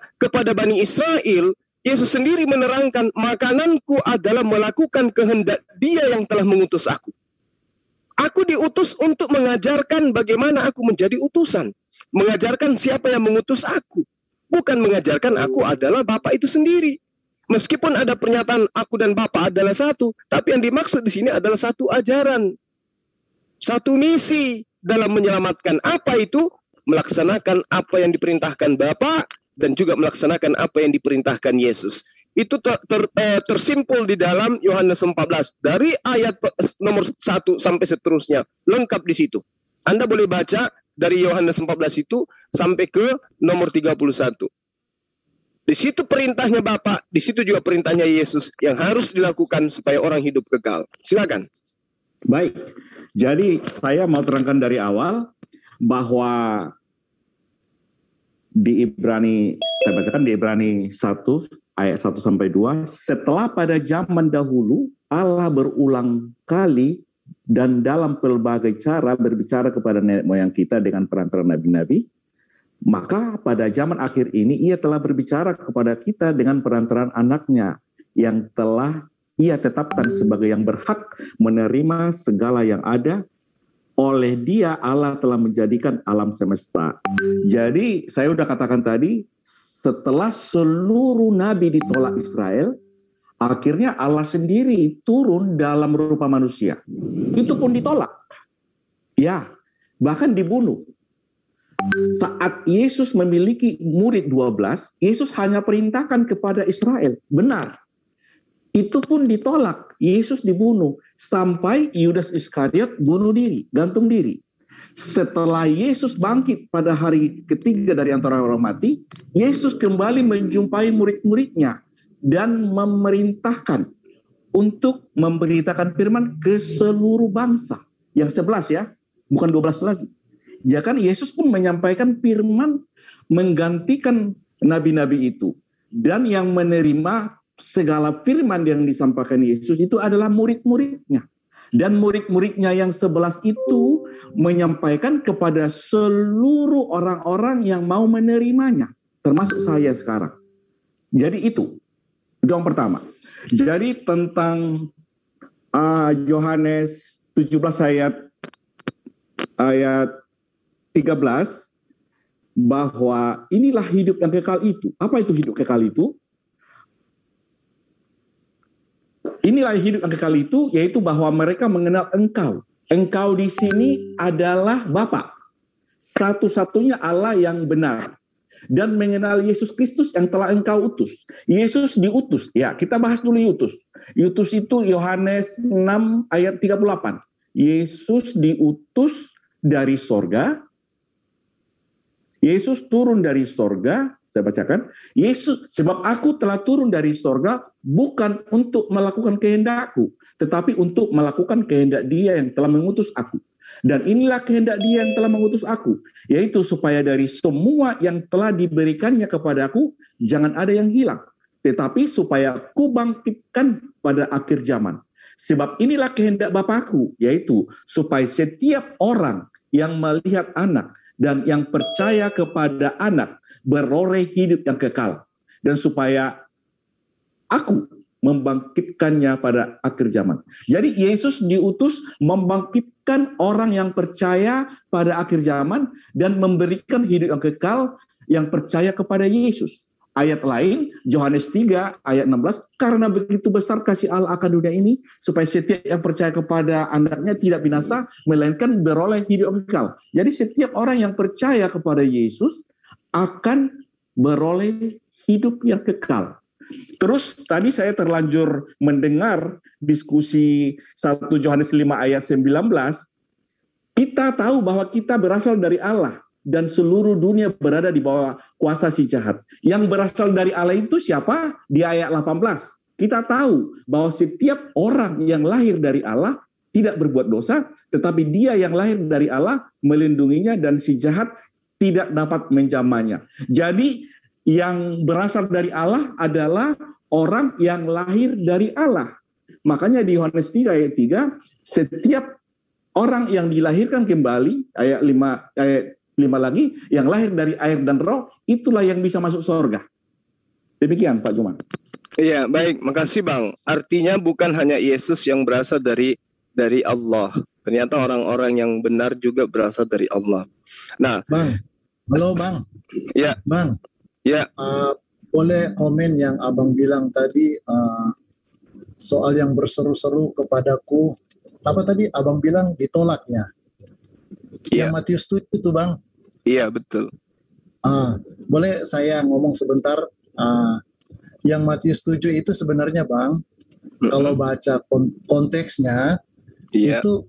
Bani Israel. Yesus sendiri menerangkan, makananku adalah melakukan kehendak Dia yang telah mengutus aku. Aku diutus untuk mengajarkan bagaimana aku menjadi utusan. Mengajarkan siapa yang mengutus aku. Bukan mengajarkan aku adalah Bapa itu sendiri. Meskipun ada pernyataan aku dan Bapa adalah satu, tapi yang dimaksud di sini adalah satu ajaran, satu misi, dalam menyelamatkan apa itu? Melaksanakan apa yang diperintahkan Bapa dan juga melaksanakan apa yang diperintahkan Yesus. Itu tersimpul di dalam Yohanes 14 dari ayat nomor 1 sampai seterusnya, lengkap di situ. Anda boleh baca dari Yohanes 14 itu sampai ke nomor 31. Di situ perintahnya Bapa, di situ juga perintahnya Yesus yang harus dilakukan supaya orang hidup kekal. Silakan. Baik, jadi saya mau terangkan dari awal bahwa di Ibrani, saya bacakan di Ibrani 1 ayat 1 sampai 2, setelah pada zaman dahulu Allah berulang kali dan dalam pelbagai cara berbicara kepada nenek moyang kita dengan perantara nabi-nabi, maka pada zaman akhir ini ia telah berbicara kepada kita dengan perantaraan anaknya yang telah ia tetapkan sebagai yang berhak menerima segala yang ada. Oleh dia Allah telah menjadikan alam semesta. Jadi saya sudah katakan tadi, setelah seluruh nabi ditolak Israel, akhirnya Allah sendiri turun dalam rupa manusia. Itu pun ditolak. Ya, bahkan dibunuh. Saat Yesus memiliki murid 12, Yesus hanya perintahkan kepada Israel. Benar. Itu pun ditolak. Yesus dibunuh. Sampai Yudas Iskariot bunuh diri, gantung diri. Setelah Yesus bangkit pada hari ketiga dari antara orang mati, Yesus kembali menjumpai murid-muridnya dan memerintahkan untuk memberitakan firman ke seluruh bangsa. Yang 11 ya, bukan 12 lagi. Ya kan Yesus pun menyampaikan firman menggantikan nabi-nabi itu. Dan yang menerima segala firman yang disampaikan Yesus itu adalah murid-muridnya. Dan murid-muridnya yang 11 itu menyampaikan kepada seluruh orang-orang yang mau menerimanya. Termasuk saya sekarang. Jadi itu yang pertama. Jadi tentang Yohanes 17 ayat 13, bahwa inilah hidup yang kekal itu. Apa itu hidup kekal itu? Inilah hidup yang kekal itu, yaitu bahwa mereka mengenal Engkau. Engkau di sini adalah Bapa, satu-satunya Allah yang benar. Dan mengenal Yesus Kristus yang telah Engkau utus. Yesus diutus. Ya, kita bahas dulu Yutus. Yutus itu Yohanes 6 ayat 38. Yesus diutus dari sorga. Yesus turun dari sorga. Saya bacakan, Yesus, sebab aku telah turun dari sorga bukan untuk melakukan kehendakku, tetapi untuk melakukan kehendak Dia yang telah mengutus aku. Dan inilah kehendak Dia yang telah mengutus aku, yaitu supaya dari semua yang telah diberikannya kepadaku, jangan ada yang hilang, tetapi supaya ku bangkitkan pada akhir zaman. Sebab inilah kehendak Bapakku, yaitu supaya setiap orang yang melihat anak dan yang percaya kepada anak beroleh hidup yang kekal, dan supaya aku membangkitkannya pada akhir zaman. Jadi Yesus diutus membangkitkan orang yang percaya pada akhir zaman dan memberikan hidup yang kekal yang percaya kepada Yesus. Ayat lain, Yohanes 3 ayat 16, karena begitu besar kasih Allah akan dunia ini, supaya setiap yang percaya kepada anaknya tidak binasa, melainkan beroleh hidup yang kekal. Jadi setiap orang yang percaya kepada Yesus akan beroleh hidup yang kekal. Terus tadi saya terlanjur mendengar diskusi 1 Yohanes 5 ayat 19. Kita tahu bahwa kita berasal dari Allah dan seluruh dunia berada di bawah kuasa si jahat. Yang berasal dari Allah itu siapa? Di ayat 18. Kita tahu bahwa setiap orang yang lahir dari Allah tidak berbuat dosa, tetapi dia yang lahir dari Allah melindunginya dan si jahat tidak dapat menjamahnya. Jadi yang berasal dari Allah adalah orang yang lahir dari Allah. Makanya di Yohanes 3 ayat 3, setiap orang yang dilahirkan kembali, ayat 5 lagi, yang lahir dari air dan roh, itulah yang bisa masuk surga. Demikian Pak Juman. Iya, baik, makasih Bang. Artinya bukan hanya Yesus yang berasal dari Allah. Ternyata orang-orang yang benar juga berasal dari Allah. Nah, Bang. Halo Bang. Ya. Bang. Ya. Boleh komen yang Abang bilang tadi soal yang berseru-seru kepadaku. Apa tadi Abang bilang ditolaknya? Yang Matius 7 itu Bang. Iya betul. Boleh saya ngomong sebentar? Yang Matius 7 itu sebenarnya Bang, kalau baca konteksnya, itu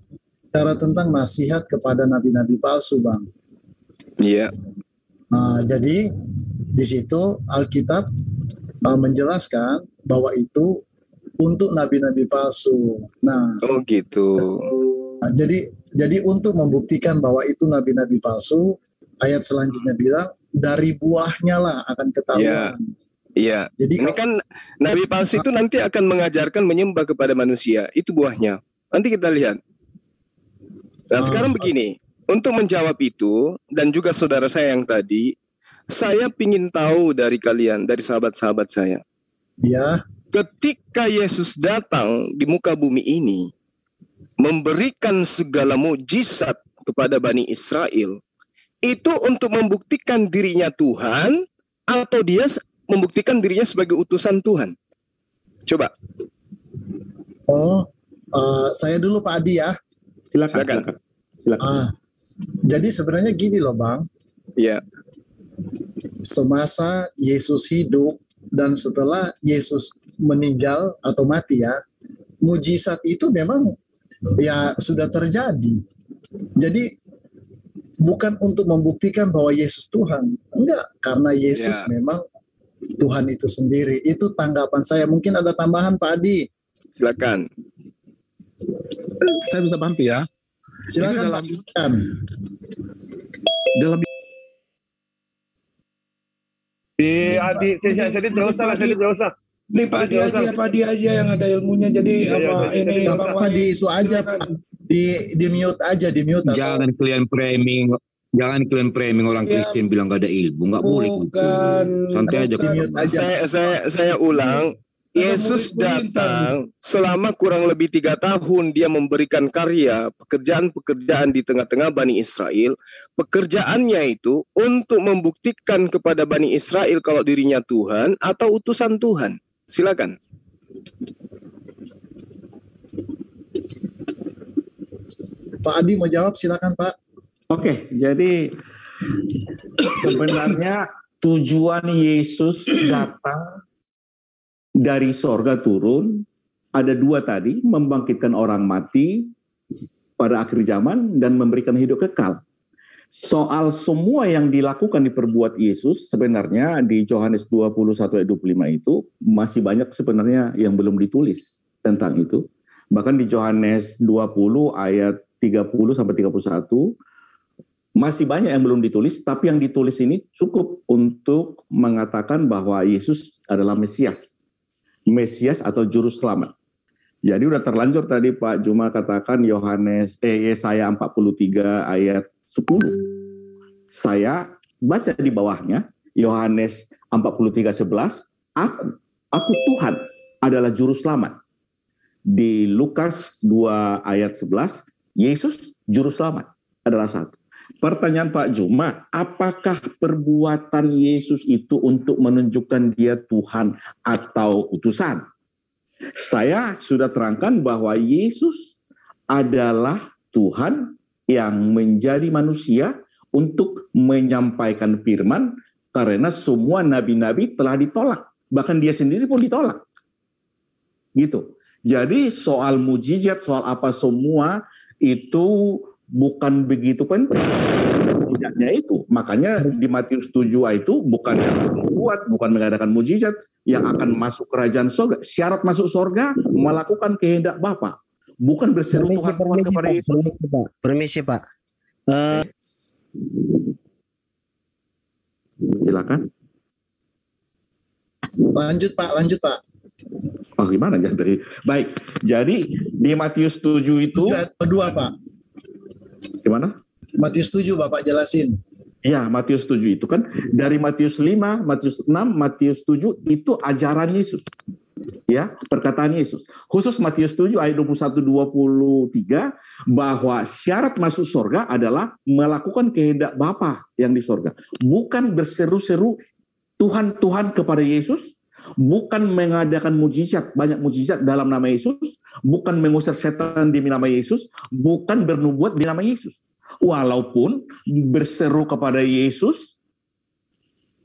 cara tentang nasihat kepada nabi-nabi palsu Bang. Iya. Jadi di situ Alkitab menjelaskan bahwa itu untuk nabi-nabi palsu. Nah, gitu. Jadi untuk membuktikan bahwa itu nabi-nabi palsu, ayat selanjutnya bilang dari buahnya lah akan ketahuan. Iya. Jadi ini kan nabi palsu itu nanti akan mengajarkan menyembah kepada manusia. Itu buahnya. Nanti kita lihat. Nah, sekarang begini, untuk menjawab itu dan juga saudara saya yang tadi, saya ingin tahu dari kalian, dari sahabat-sahabat saya. Ya. Ketika Yesus datang di muka bumi ini, memberikan segala mukjizat kepada Bani Israel, itu untuk membuktikan dirinya Tuhan atau dia membuktikan dirinya sebagai utusan Tuhan? Coba. Saya dulu Pak Adi ya. Silakan. Jadi sebenarnya gini loh Bang. Iya. Semasa Yesus hidup dan setelah Yesus meninggal atau mati ya, mujizat itu memang ya sudah terjadi. Jadi bukan untuk membuktikan bahwa Yesus Tuhan, enggak, karena Yesus memang Tuhan itu sendiri. Itu tanggapan saya. Mungkin ada tambahan Pak Adi. Silakan. Saya bisa bantu ya. Silakan Pak. Dalam Adi, saya tidak usah. Ini Pak Adi aja yang ada ilmunya. Jadi ini Pak Adi itu aja Pak. Di mute aja, di mute. Jangan kalian framing orang Kristen bilang gak ada ilmu, nggak boleh. Santai aja. Saya ulang. Yesus datang selama kurang lebih 3 tahun dia memberikan karya, pekerjaan-pekerjaan di tengah-tengah Bani Israel. Pekerjaannya itu untuk membuktikan kepada Bani Israel kalau dirinya Tuhan atau utusan Tuhan. Silakan. Pak Adi mau jawab, silakan Pak. Oke, jadi sebenarnya tujuan Yesus datang dari sorga turun, ada 2 tadi, membangkitkan orang mati pada akhir zaman dan memberikan hidup kekal. Soal semua yang dilakukan diperbuat Yesus, sebenarnya di Yohanes 21 ayat 25 itu masih banyak sebenarnya yang belum ditulis tentang itu. Bahkan di Yohanes 20 ayat 30 sampai 31 masih banyak yang belum ditulis, tapi yang ditulis ini cukup untuk mengatakan bahwa Yesus adalah Mesias atau juru selamat. Jadi udah terlanjur tadi Pak Juma katakan Yesaya 43 ayat 10. Saya baca di bawahnya Yohanes 43:11, aku Tuhan adalah juru selamat. Di Lukas 2 ayat 11, Yesus juru selamat adalah 1. Pertanyaan Pak Juma, apakah perbuatan Yesus itu untuk menunjukkan dia Tuhan atau utusan? Saya sudah terangkan bahwa Yesus adalah Tuhan yang menjadi manusia untuk menyampaikan firman karena semua nabi-nabi telah ditolak. Bahkan dia sendiri pun ditolak. Gitu. Jadi soal mujizat, soal apa semua itu bukan begitu penting. Tidaknya itu. Makanya di Matius 7 itu bukan yang membuat, bukan mengadakan mujizat yang akan masuk kerajaan surga. Syarat masuk surga melakukan kehendak Bapa, bukan berseru Tuhan kepada Yesus. Permisi Pak. Silakan. Lanjut Pak. Oh gimana ya dari baik. Jadi di Matius 7 itu kedua Pak. Gimana? Matius 7 Bapak jelasin. Ya, Matius 7 itu kan dari Matius 5, Matius 6, Matius 7 itu ajaran Yesus. Ya, perkataan Yesus. Khusus Matius 7 ayat 21-23 bahwa syarat masuk surga adalah melakukan kehendak Bapa yang di surga. Bukan berseru-seru Tuhan kepada Yesus, bukan mengadakan mujizat, banyak mujizat dalam nama Yesus, bukan mengusir setan di nama Yesus, bukan bernubuat di nama Yesus. walaupun berseru kepada Yesus,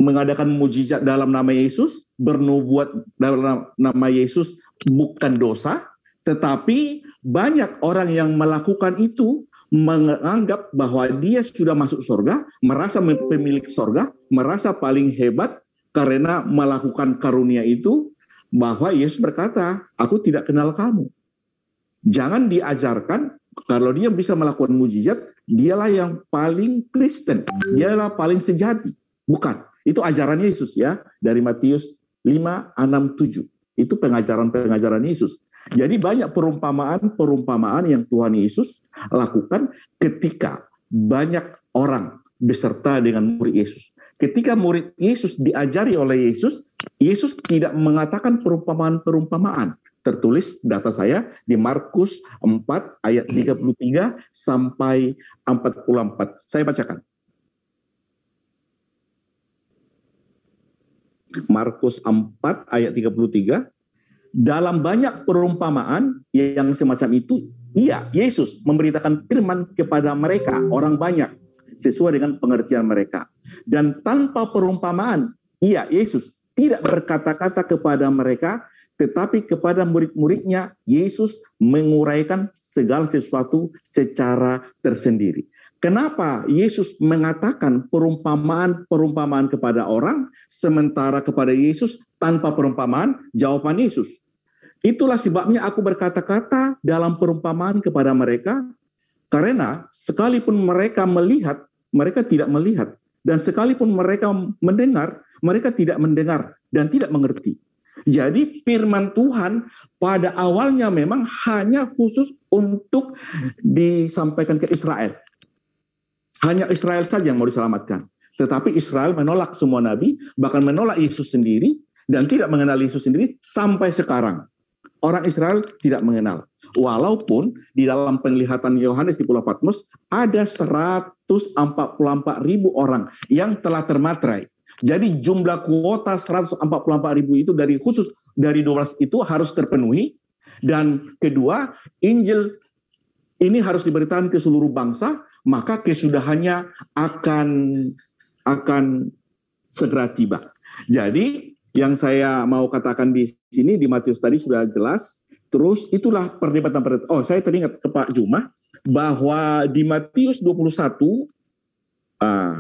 mengadakan mujizat dalam nama Yesus, bernubuat dalam nama Yesus bukan dosa, tetapi banyak orang yang melakukan itu menganggap bahwa dia sudah masuk surga, merasa pemilik surga, merasa paling hebat karena melakukan karunia itu, bahwa Yesus berkata, aku tidak kenal kamu. Jangan diajarkan kalau dia bisa melakukan mujizat, dialah yang paling Kristen, dialah paling sejati. Bukan, itu ajaran Yesus ya, dari Matius 5, 6, 7. Itu pengajaran-pengajaran Yesus. Jadi banyak perumpamaan yang Tuhan Yesus lakukan ketika banyak orang beserta dengan murid Yesus. Ketika murid Yesus diajari oleh Yesus, Yesus tidak mengatakan perumpamaan-perumpamaan. Tertulis data saya di Markus 4 ayat 33 sampai 44. Saya bacakan. Markus 4 ayat 33. Dalam banyak perumpamaan yang semacam itu, Yesus memberitakan firman kepada mereka, orang banyak, sesuai dengan pengertian mereka. Dan tanpa perumpamaan, Yesus tidak berkata-kata kepada mereka, tetapi kepada murid-muridnya, Yesus menguraikan segala sesuatu secara tersendiri. Kenapa Yesus mengatakan perumpamaan kepada orang, sementara kepada Yesus tanpa perumpamaan? Jawaban Yesus, itulah sebabnya aku berkata-kata dalam perumpamaan kepada mereka, karena sekalipun mereka melihat, mereka tidak melihat. Dan sekalipun mereka mendengar, mereka tidak mendengar dan tidak mengerti. Jadi firman Tuhan pada awalnya memang hanya khusus untuk disampaikan ke Israel. Hanya Israel saja yang mau diselamatkan. Tetapi Israel menolak semua nabi, bahkan menolak Yesus sendiri, dan tidak mengenal Yesus sendiri sampai sekarang. Orang Israel tidak mengenal. Walaupun di dalam penglihatan Yohanes di Pulau Patmos, ada 144.000 orang yang telah termaterai. Jadi jumlah kuota 144.000 itu khusus dari 12 itu harus terpenuhi. Dan kedua, Injil ini harus diberitakan ke seluruh bangsa, maka kesudahannya akan segera tiba. Jadi yang saya mau katakan di sini di Matius tadi sudah jelas. Terus itulah perdebatan. Oh, saya teringat ke Pak Juma bahwa di Matius 21,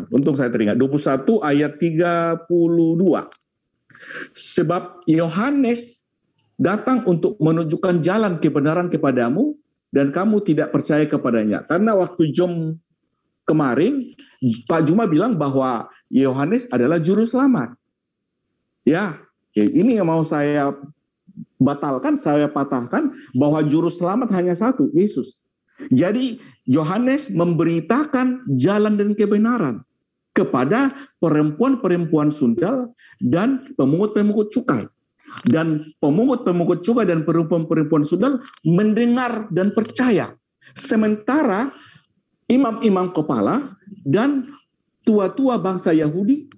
untung saya teringat 21 ayat 32. Sebab Yohanes datang untuk menunjukkan jalan kebenaran kepadamu, dan kamu tidak percaya kepadanya. Karena waktu Jom kemarin, Pak Juma bilang bahwa Yohanes adalah juru selamat. Ya, ini yang mau saya batalkan, saya patahkan, bahwa juru selamat hanya satu, Yesus. Jadi Yohanes memberitakan jalan dan kebenaran kepada perempuan-perempuan sundal dan pemungut-pemungut cukai. Dan pemungut-pemungut cukai dan perempuan-perempuan sundal mendengar dan percaya. Sementara imam-imam kepala dan tua-tua bangsa Yahudi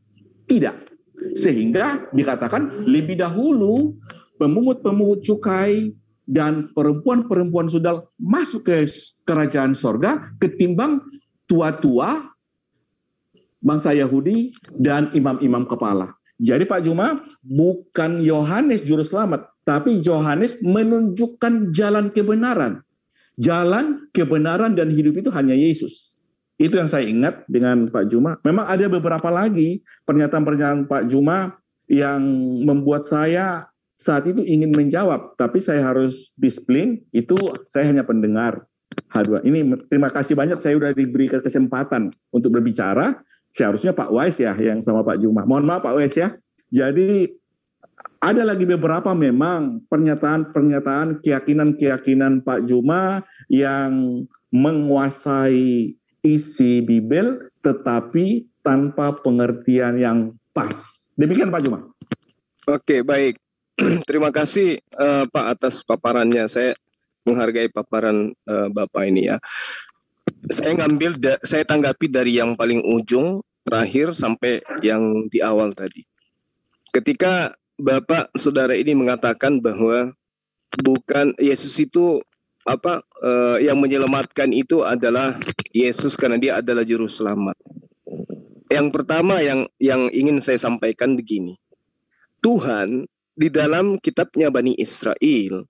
tidak. Sehingga dikatakan lebih dahulu pemungut-pemungut cukai dan perempuan-perempuan sundal masuk ke kerajaan sorga ketimbang tua-tua bangsa Yahudi dan imam-imam kepala. Jadi Pak Juma, bukan Yohanes juru selamat, tapi Yohanes menunjukkan jalan kebenaran. Jalan kebenaran dan hidup itu hanya Yesus. Itu yang saya ingat dengan Pak Juma. Memang ada beberapa lagi pernyataan-pernyataan Pak Juma yang membuat saya saat itu ingin menjawab, tapi saya harus disiplin. Itu saya hanya pendengar. Ini terima kasih banyak, saya sudah diberikan kesempatan untuk berbicara. Seharusnya Pak Wais ya yang sama Pak Juma. Mohon maaf Pak Wais ya. Jadi ada lagi beberapa memang pernyataan-pernyataan keyakinan Pak Juma yang menguasai isi Bibel tetapi tanpa pengertian yang pas. Demikian Pak Juma. Oke, baik. Terima kasih Pak atas paparannya. Saya menghargai paparan Bapak ini ya. Saya tanggapi dari yang paling ujung terakhir sampai yang di awal tadi. Ketika Bapak saudara ini mengatakan bahwa bukan Yesus itu yang menyelamatkan itu adalah Yesus karena dia adalah juru selamat. Yang pertama yang ingin saya sampaikan begini. Tuhan di dalam kitabnya Bani Israel,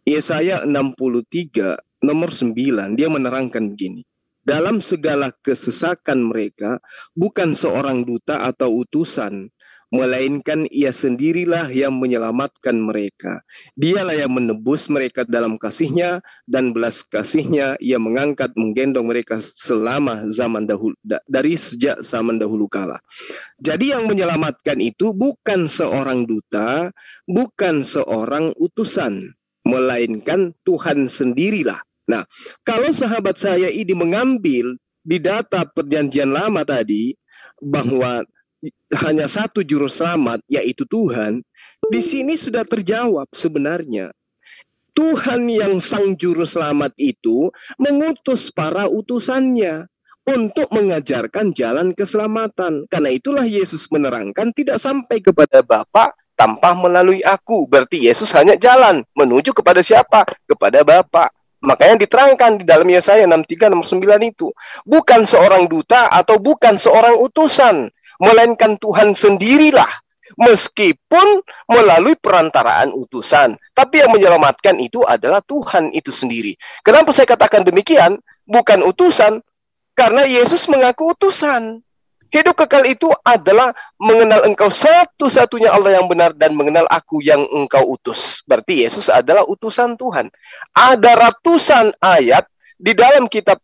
Yesaya 63 nomor 9, dia menerangkan begini. Dalam segala kesesakan mereka, bukan seorang duta atau utusan, melainkan ia sendirilah yang menyelamatkan mereka. Dialah yang menebus mereka dalam kasih-Nya dan belas kasih-Nya. Ia mengangkat, menggendong mereka selama zaman dahulu, dari sejak zaman dahulu kala. Jadi yang menyelamatkan itu bukan seorang duta, bukan seorang utusan, melainkan Tuhan sendirilah. Nah, kalau sahabat saya ini mengambil di data perjanjian lama tadi bahwa hanya satu juru selamat, yaitu Tuhan, di sini sudah terjawab sebenarnya. Tuhan yang sang juru selamat itu mengutus para utusannya untuk mengajarkan jalan keselamatan. Karena itulah Yesus menerangkan tidak sampai kepada Bapa tanpa melalui aku. Berarti Yesus hanya jalan menuju kepada siapa? Kepada Bapa. Makanya diterangkan di dalam Yesaya 63 nomor 9 itu. Bukan seorang duta atau bukan seorang utusan, melainkan Tuhan sendirilah. Meskipun melalui perantaraan utusan. Tapi yang menyelamatkan itu adalah Tuhan itu sendiri. Kenapa saya katakan demikian? Bukan utusan, karena Yesus mengaku utusan. Hidup kekal itu adalah mengenal engkau satu-satunya Allah yang benar dan mengenal aku yang engkau utus. Berarti Yesus adalah utusan Tuhan. Ada ratusan ayat di dalam kitab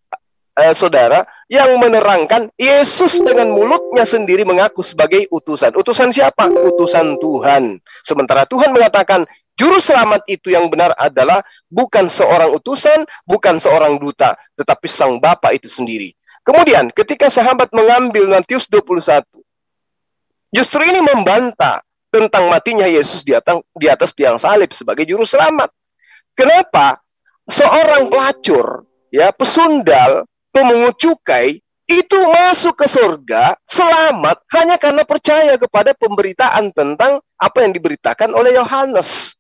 saudara yang menerangkan Yesus dengan mulutnya sendiri mengaku sebagai utusan. Utusan siapa? Utusan Tuhan. Sementara Tuhan mengatakan juru selamat itu yang benar adalah bukan seorang utusan, bukan seorang duta, tetapi sang Bapa itu sendiri. Kemudian ketika sahabat mengambil Matius 21, justru ini membantah tentang matinya Yesus di atas tiang salib sebagai juru selamat. Kenapa? Seorang pelacur, ya, pesundal, pemungut cukai itu masuk ke surga selamat hanya karena percaya kepada pemberitaan tentang apa yang diberitakan oleh Yohanes.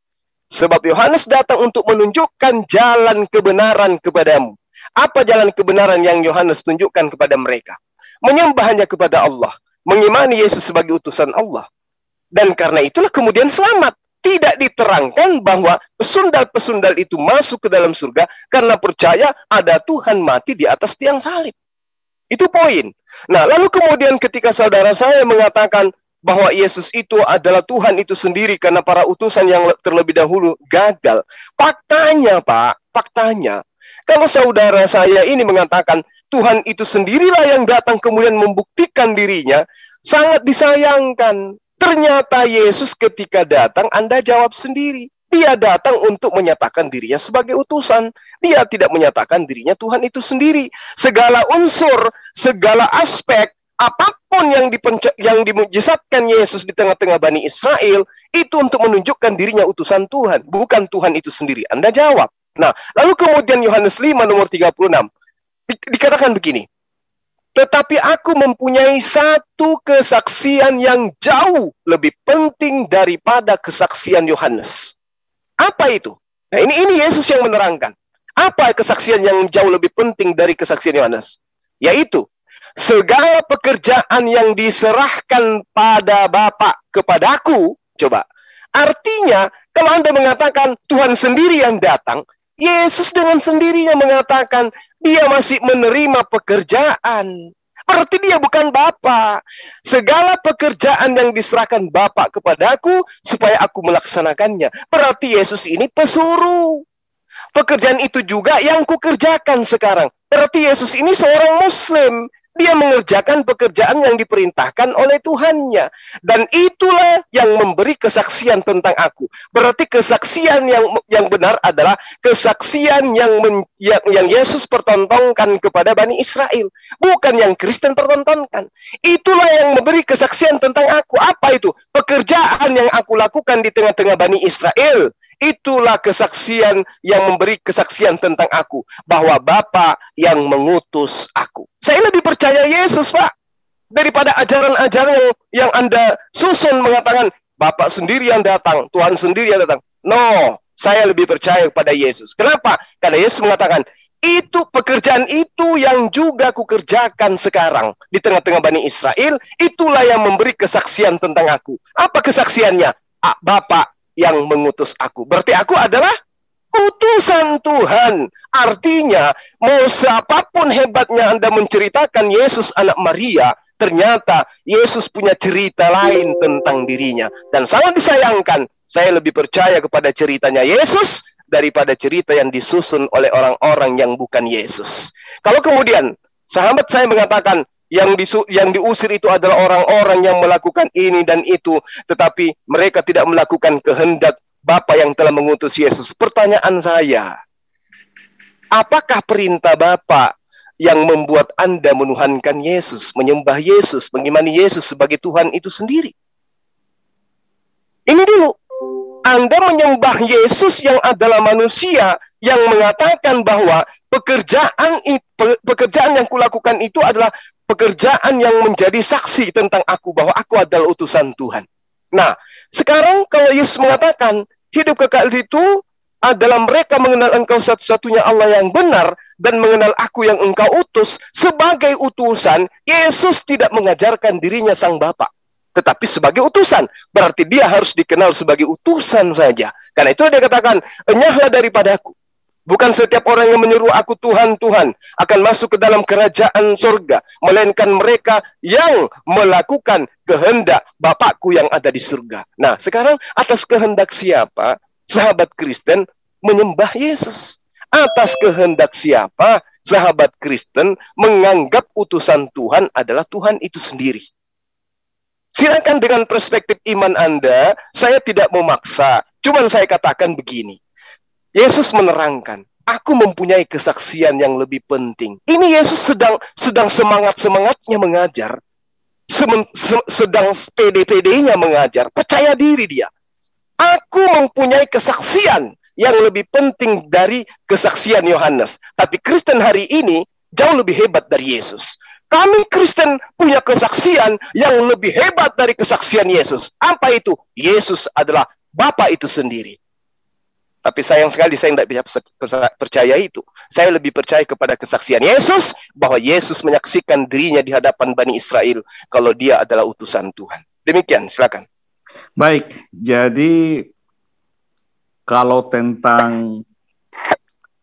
Sebab Yohanes datang untuk menunjukkan jalan kebenaran kepadamu. Apa jalan kebenaran yang Yohanes tunjukkan kepada mereka? Menyembah hanya kepada Allah, mengimani Yesus sebagai utusan Allah. Dan karena itulah kemudian selamat. Tidak diterangkan bahwa pesundal-pesundal itu masuk ke dalam surga karena percaya ada Tuhan mati di atas tiang salib. Itu poin. Nah, lalu kemudian ketika saudara saya mengatakan bahwa Yesus itu adalah Tuhan itu sendiri karena para utusan yang terlebih dahulu gagal. Faktanya, Pak, faktanya, kalau saudara saya ini mengatakan Tuhan itu sendirilah yang datang kemudian membuktikan dirinya, sangat disayangkan. Ternyata Yesus ketika datang, Anda jawab sendiri. Dia datang untuk menyatakan dirinya sebagai utusan. Dia tidak menyatakan dirinya Tuhan itu sendiri. Segala unsur, segala aspek, apapun yang dimujizatkan Yesus di tengah-tengah Bani Israel, itu untuk menunjukkan dirinya utusan Tuhan, bukan Tuhan itu sendiri. Anda jawab. Nah, lalu kemudian Yohanes 5 nomor 36 dikatakan begini. Tetapi aku mempunyai satu kesaksian yang jauh lebih penting daripada kesaksian Yohanes. Apa itu? Nah, ini Yesus yang menerangkan. Apa kesaksian yang jauh lebih penting dari kesaksian Yohanes? Yaitu segala pekerjaan yang diserahkan pada Bapa kepadaku. Coba. Artinya, kalau Anda mengatakan Tuhan sendiri yang datang, Yesus dengan sendirinya mengatakan dia masih menerima pekerjaan. Berarti dia bukan Bapa. Segala pekerjaan yang diserahkan Bapa kepadaku supaya aku melaksanakannya. Berarti Yesus ini pesuruh. Pekerjaan itu juga yang kukerjakan sekarang. Berarti Yesus ini seorang Muslim. Dia mengerjakan pekerjaan yang diperintahkan oleh Tuhannya. Dan itulah yang memberi kesaksian tentang aku. Berarti kesaksian yang benar adalah kesaksian yang Yesus pertontonkan kepada Bani Israel. Bukan yang Kristen pertontonkan. Itulah yang memberi kesaksian tentang aku. Apa itu? Pekerjaan yang aku lakukan di tengah-tengah Bani Israel. Itulah kesaksian yang memberi kesaksian tentang aku. Bahwa Bapa yang mengutus aku. Saya lebih percaya Yesus, Pak. Daripada ajaran-ajaran yang Anda susun mengatakan, Bapa sendiri yang datang, Tuhan sendiri yang datang. No, saya lebih percaya kepada Yesus. Kenapa? Karena Yesus mengatakan, itu pekerjaan itu yang juga kukerjakan sekarang di tengah-tengah Bani Israel, itulah yang memberi kesaksian tentang aku. Apa kesaksiannya? Bapa yang mengutus aku. Berarti aku adalah utusan Tuhan. Artinya, mau siapapun hebatnya Anda menceritakan Yesus anak Maria, ternyata Yesus punya cerita lain tentang dirinya. Dan sangat disayangkan, saya lebih percaya kepada ceritanya Yesus daripada cerita yang disusun oleh orang-orang yang bukan Yesus. Kalau kemudian sahabat saya mengatakan yang diusir itu adalah orang-orang yang melakukan ini dan itu, tetapi mereka tidak melakukan kehendak Bapa yang telah mengutus Yesus. Pertanyaan saya, apakah perintah Bapa yang membuat Anda menuhankan Yesus, menyembah Yesus, mengimani Yesus sebagai Tuhan itu sendiri? Ini dulu. Anda menyembah Yesus yang adalah manusia, yang mengatakan bahwa pekerjaan yang kulakukan itu adalah pekerjaan yang menjadi saksi tentang aku, bahwa aku adalah utusan Tuhan. Nah, sekarang kalau Yesus mengatakan hidup kekal itu adalah mereka mengenal engkau satu-satunya Allah yang benar dan mengenal aku yang engkau utus. Sebagai utusan, Yesus tidak mengajarkan dirinya sang Bapa, tetapi sebagai utusan. Berarti dia harus dikenal sebagai utusan saja. Karena itu dia katakan, enyahlah daripadaku. Bukan setiap orang yang menyeru aku Tuhan, Tuhan akan masuk ke dalam kerajaan surga, melainkan mereka yang melakukan kehendak Bapakku yang ada di surga. Nah, sekarang atas kehendak siapa sahabat Kristen menyembah Yesus? Atas kehendak siapa sahabat Kristen menganggap utusan Tuhan adalah Tuhan itu sendiri? Silakan dengan perspektif iman Anda, saya tidak memaksa. Cuman saya katakan begini. Yesus menerangkan, aku mempunyai kesaksian yang lebih penting. Ini Yesus sedang semangat-semangatnya mengajar. Sedang pede-pedenya mengajar. Percaya diri dia. Aku mempunyai kesaksian yang lebih penting dari kesaksian Yohanes. Tapi Kristen hari ini jauh lebih hebat dari Yesus. Kami Kristen punya kesaksian yang lebih hebat dari kesaksian Yesus. Apa itu? Yesus adalah Bapa itu sendiri. Tapi sayang sekali saya tidak bisa percaya itu. Saya lebih percaya kepada kesaksian Yesus, bahwa Yesus menyaksikan dirinya di hadapan Bani Israel kalau dia adalah utusan Tuhan. Demikian, silakan. Baik, jadi kalau tentang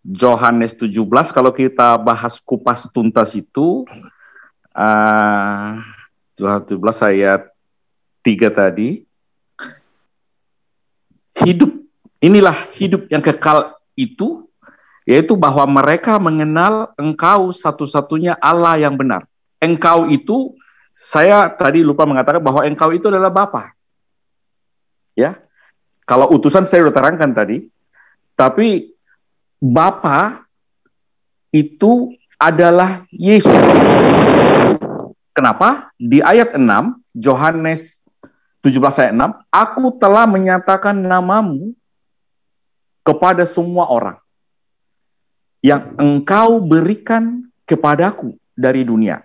Yohanes 17, kalau kita bahas kupas tuntas itu, 17 ayat 3 tadi, inilah hidup yang kekal itu, yaitu bahwa mereka mengenal engkau satu-satunya Allah yang benar. Engkau itu, saya tadi lupa mengatakan bahwa engkau itu adalah Bapa. Ya, kalau utusan saya sudah terangkan tadi, tapi Bapa itu adalah Yesus. Kenapa? Di ayat 6, Yohanes 17 ayat 6, aku telah menyatakan namamu kepada semua orang yang engkau berikan kepadaku dari dunia.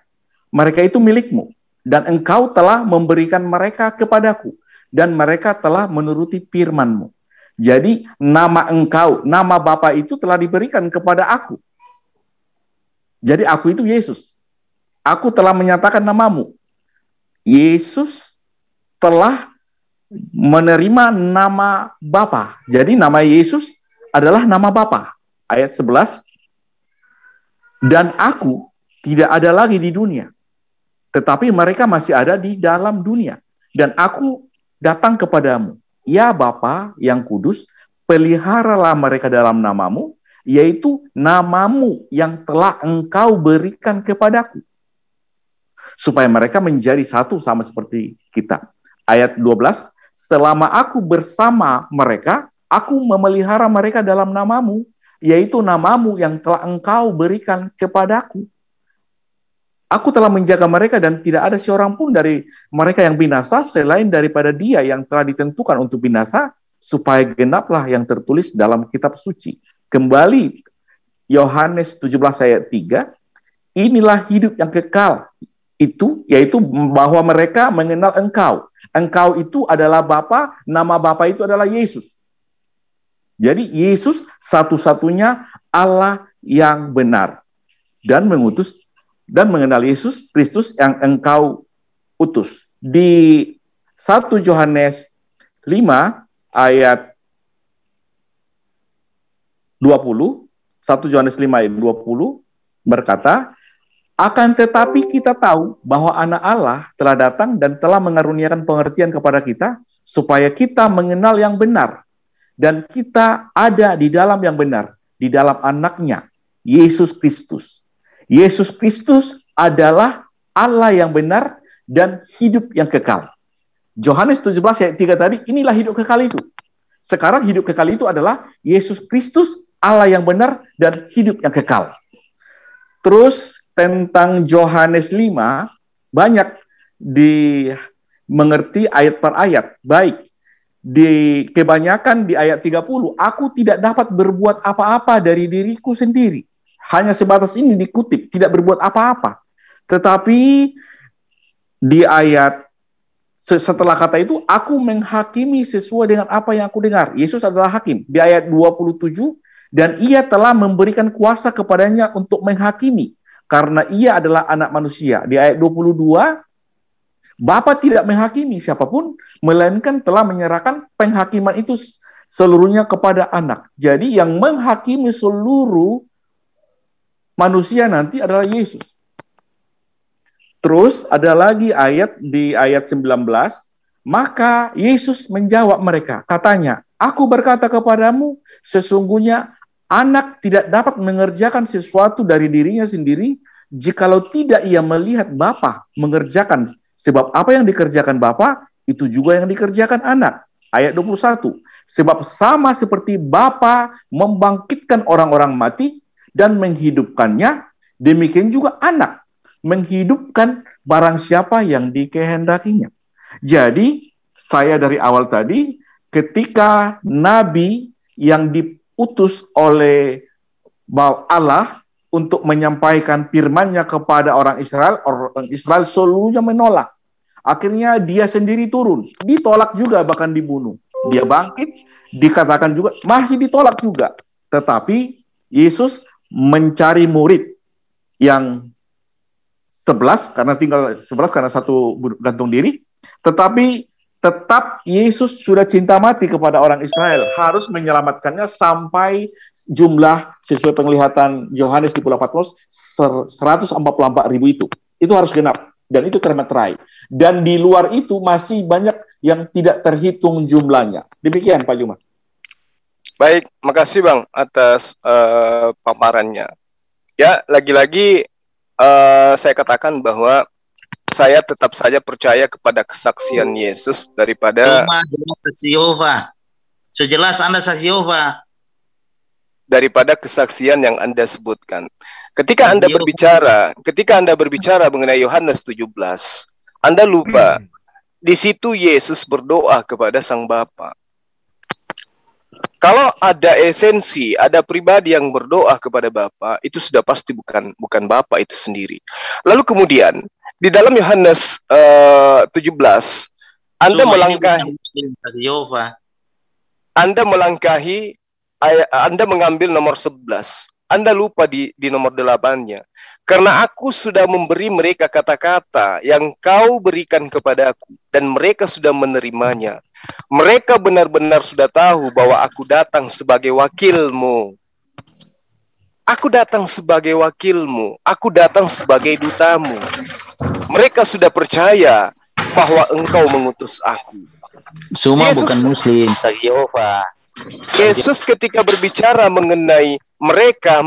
Mereka itu milikmu, dan engkau telah memberikan mereka kepadaku, dan mereka telah menuruti firman-Mu. Jadi nama engkau, nama Bapa itu telah diberikan kepada aku. Jadi aku itu Yesus. Aku telah menyatakan namamu. Yesus telah menerima nama Bapa. Jadi nama Yesus adalah nama Bapa. Ayat 11. Dan aku tidak ada lagi di dunia, tetapi mereka masih ada di dalam dunia. Dan aku datang kepadamu. Ya Bapa yang kudus, peliharalah mereka dalam namamu, yaitu namamu yang telah engkau berikan kepadaku, supaya mereka menjadi satu sama seperti kita. Ayat 12, selama aku bersama mereka, aku memelihara mereka dalam namamu, yaitu namamu yang telah engkau berikan kepadaku. Aku telah menjaga mereka dan tidak ada seorang pun dari mereka yang binasa selain daripada dia yang telah ditentukan untuk binasa, supaya genaplah yang tertulis dalam kitab suci. Kembali Yohanes 17 ayat 3, inilah hidup yang kekal itu, yaitu bahwa mereka mengenal engkau. Engkau itu adalah Bapa, nama Bapa itu adalah Yesus. Jadi Yesus satu-satunya Allah yang benar dan mengutus dan mengenal Yesus Kristus yang engkau utus. Di 1 Yohanes 5 ayat 20, 1 Yohanes 5 ayat 20 berkata, akan tetapi kita tahu bahwa anak Allah telah datang dan telah mengaruniakan pengertian kepada kita, supaya kita mengenal yang benar, dan kita ada di dalam yang benar, di dalam anaknya, Yesus Kristus. Yesus Kristus adalah Allah yang benar dan hidup yang kekal. Yohanes 17 ayat 3 tadi, inilah hidup kekal itu. Sekarang hidup kekal itu adalah Yesus Kristus, Allah yang benar dan hidup yang kekal. Terus tentang Yohanes 5, banyak dimengerti ayat per ayat. Baik, kebanyakan di ayat 30, aku tidak dapat berbuat apa-apa dari diriku sendiri. Hanya sebatas ini dikutip, tidak berbuat apa-apa. Tetapi di ayat setelah kata itu, aku menghakimi sesuai dengan apa yang aku dengar. Yesus adalah hakim. Di ayat 27, dan ia telah memberikan kuasa kepadanya untuk menghakimi, karena ia adalah anak manusia. Di ayat 22, Bapa tidak menghakimi siapapun, melainkan telah menyerahkan penghakiman itu seluruhnya kepada anak. Jadi yang menghakimi seluruh manusia nanti adalah Yesus. Terus ada lagi ayat di ayat 19, maka Yesus menjawab mereka, katanya, aku berkata kepadamu, sesungguhnya anak tidak dapat mengerjakan sesuatu dari dirinya sendiri, jikalau tidak ia melihat Bapa mengerjakan. Sebab apa yang dikerjakan Bapa, itu juga yang dikerjakan anak. Ayat 21, sebab sama seperti Bapa membangkitkan orang-orang mati dan menghidupkannya, demikian juga anak menghidupkan barang siapa yang dikehendakinya. Jadi, saya dari awal tadi, ketika Nabi yang diutus oleh Allah untuk menyampaikan firman-Nya kepada orang Israel seluruhnya menolak. Akhirnya dia sendiri turun, ditolak juga, bahkan dibunuh. Dia bangkit, dikatakan juga, masih ditolak juga. Tetapi Yesus mencari murid yang 11, karena tinggal 11 karena satu gantung diri. Tetapi tetap Yesus sudah cinta mati kepada orang Israel, harus menyelamatkannya sampai jumlah sesuai penglihatan Yohanes di Pulau Patmos 144.000 itu. Itu harus genap dan itu termeterai. Dan di luar itu masih banyak yang tidak terhitung jumlahnya. Demikian Pak Juma. Baik, makasih Bang atas paparannya. Ya, lagi-lagi saya katakan bahwa saya tetap saja percaya kepada kesaksian Yesus daripada saksi Yehova. Sejelas Anda saksi Yehova. Daripada kesaksian yang Anda sebutkan. Ketika Anda berbicara mengenai Yohanes 17, Anda lupa di situ Yesus berdoa kepada Sang Bapa. Kalau ada esensi, ada pribadi yang berdoa kepada Bapa, itu sudah pasti bukan Bapa itu sendiri. Lalu kemudian di dalam Yohanes 17, Anda mengambil nomor 11. Anda lupa di nomor 8-nya. Karena aku sudah memberi mereka kata-kata yang kau berikan kepadaku, dan mereka sudah menerimanya. Mereka benar-benar sudah tahu bahwa aku datang sebagai wakilmu. Aku datang sebagai wakilmu. Aku datang sebagai dutamu. Mereka sudah percaya bahwa engkau mengutus aku. Semua bukan Muslim, saksi Yehova. Yesus ketika berbicara mengenai mereka,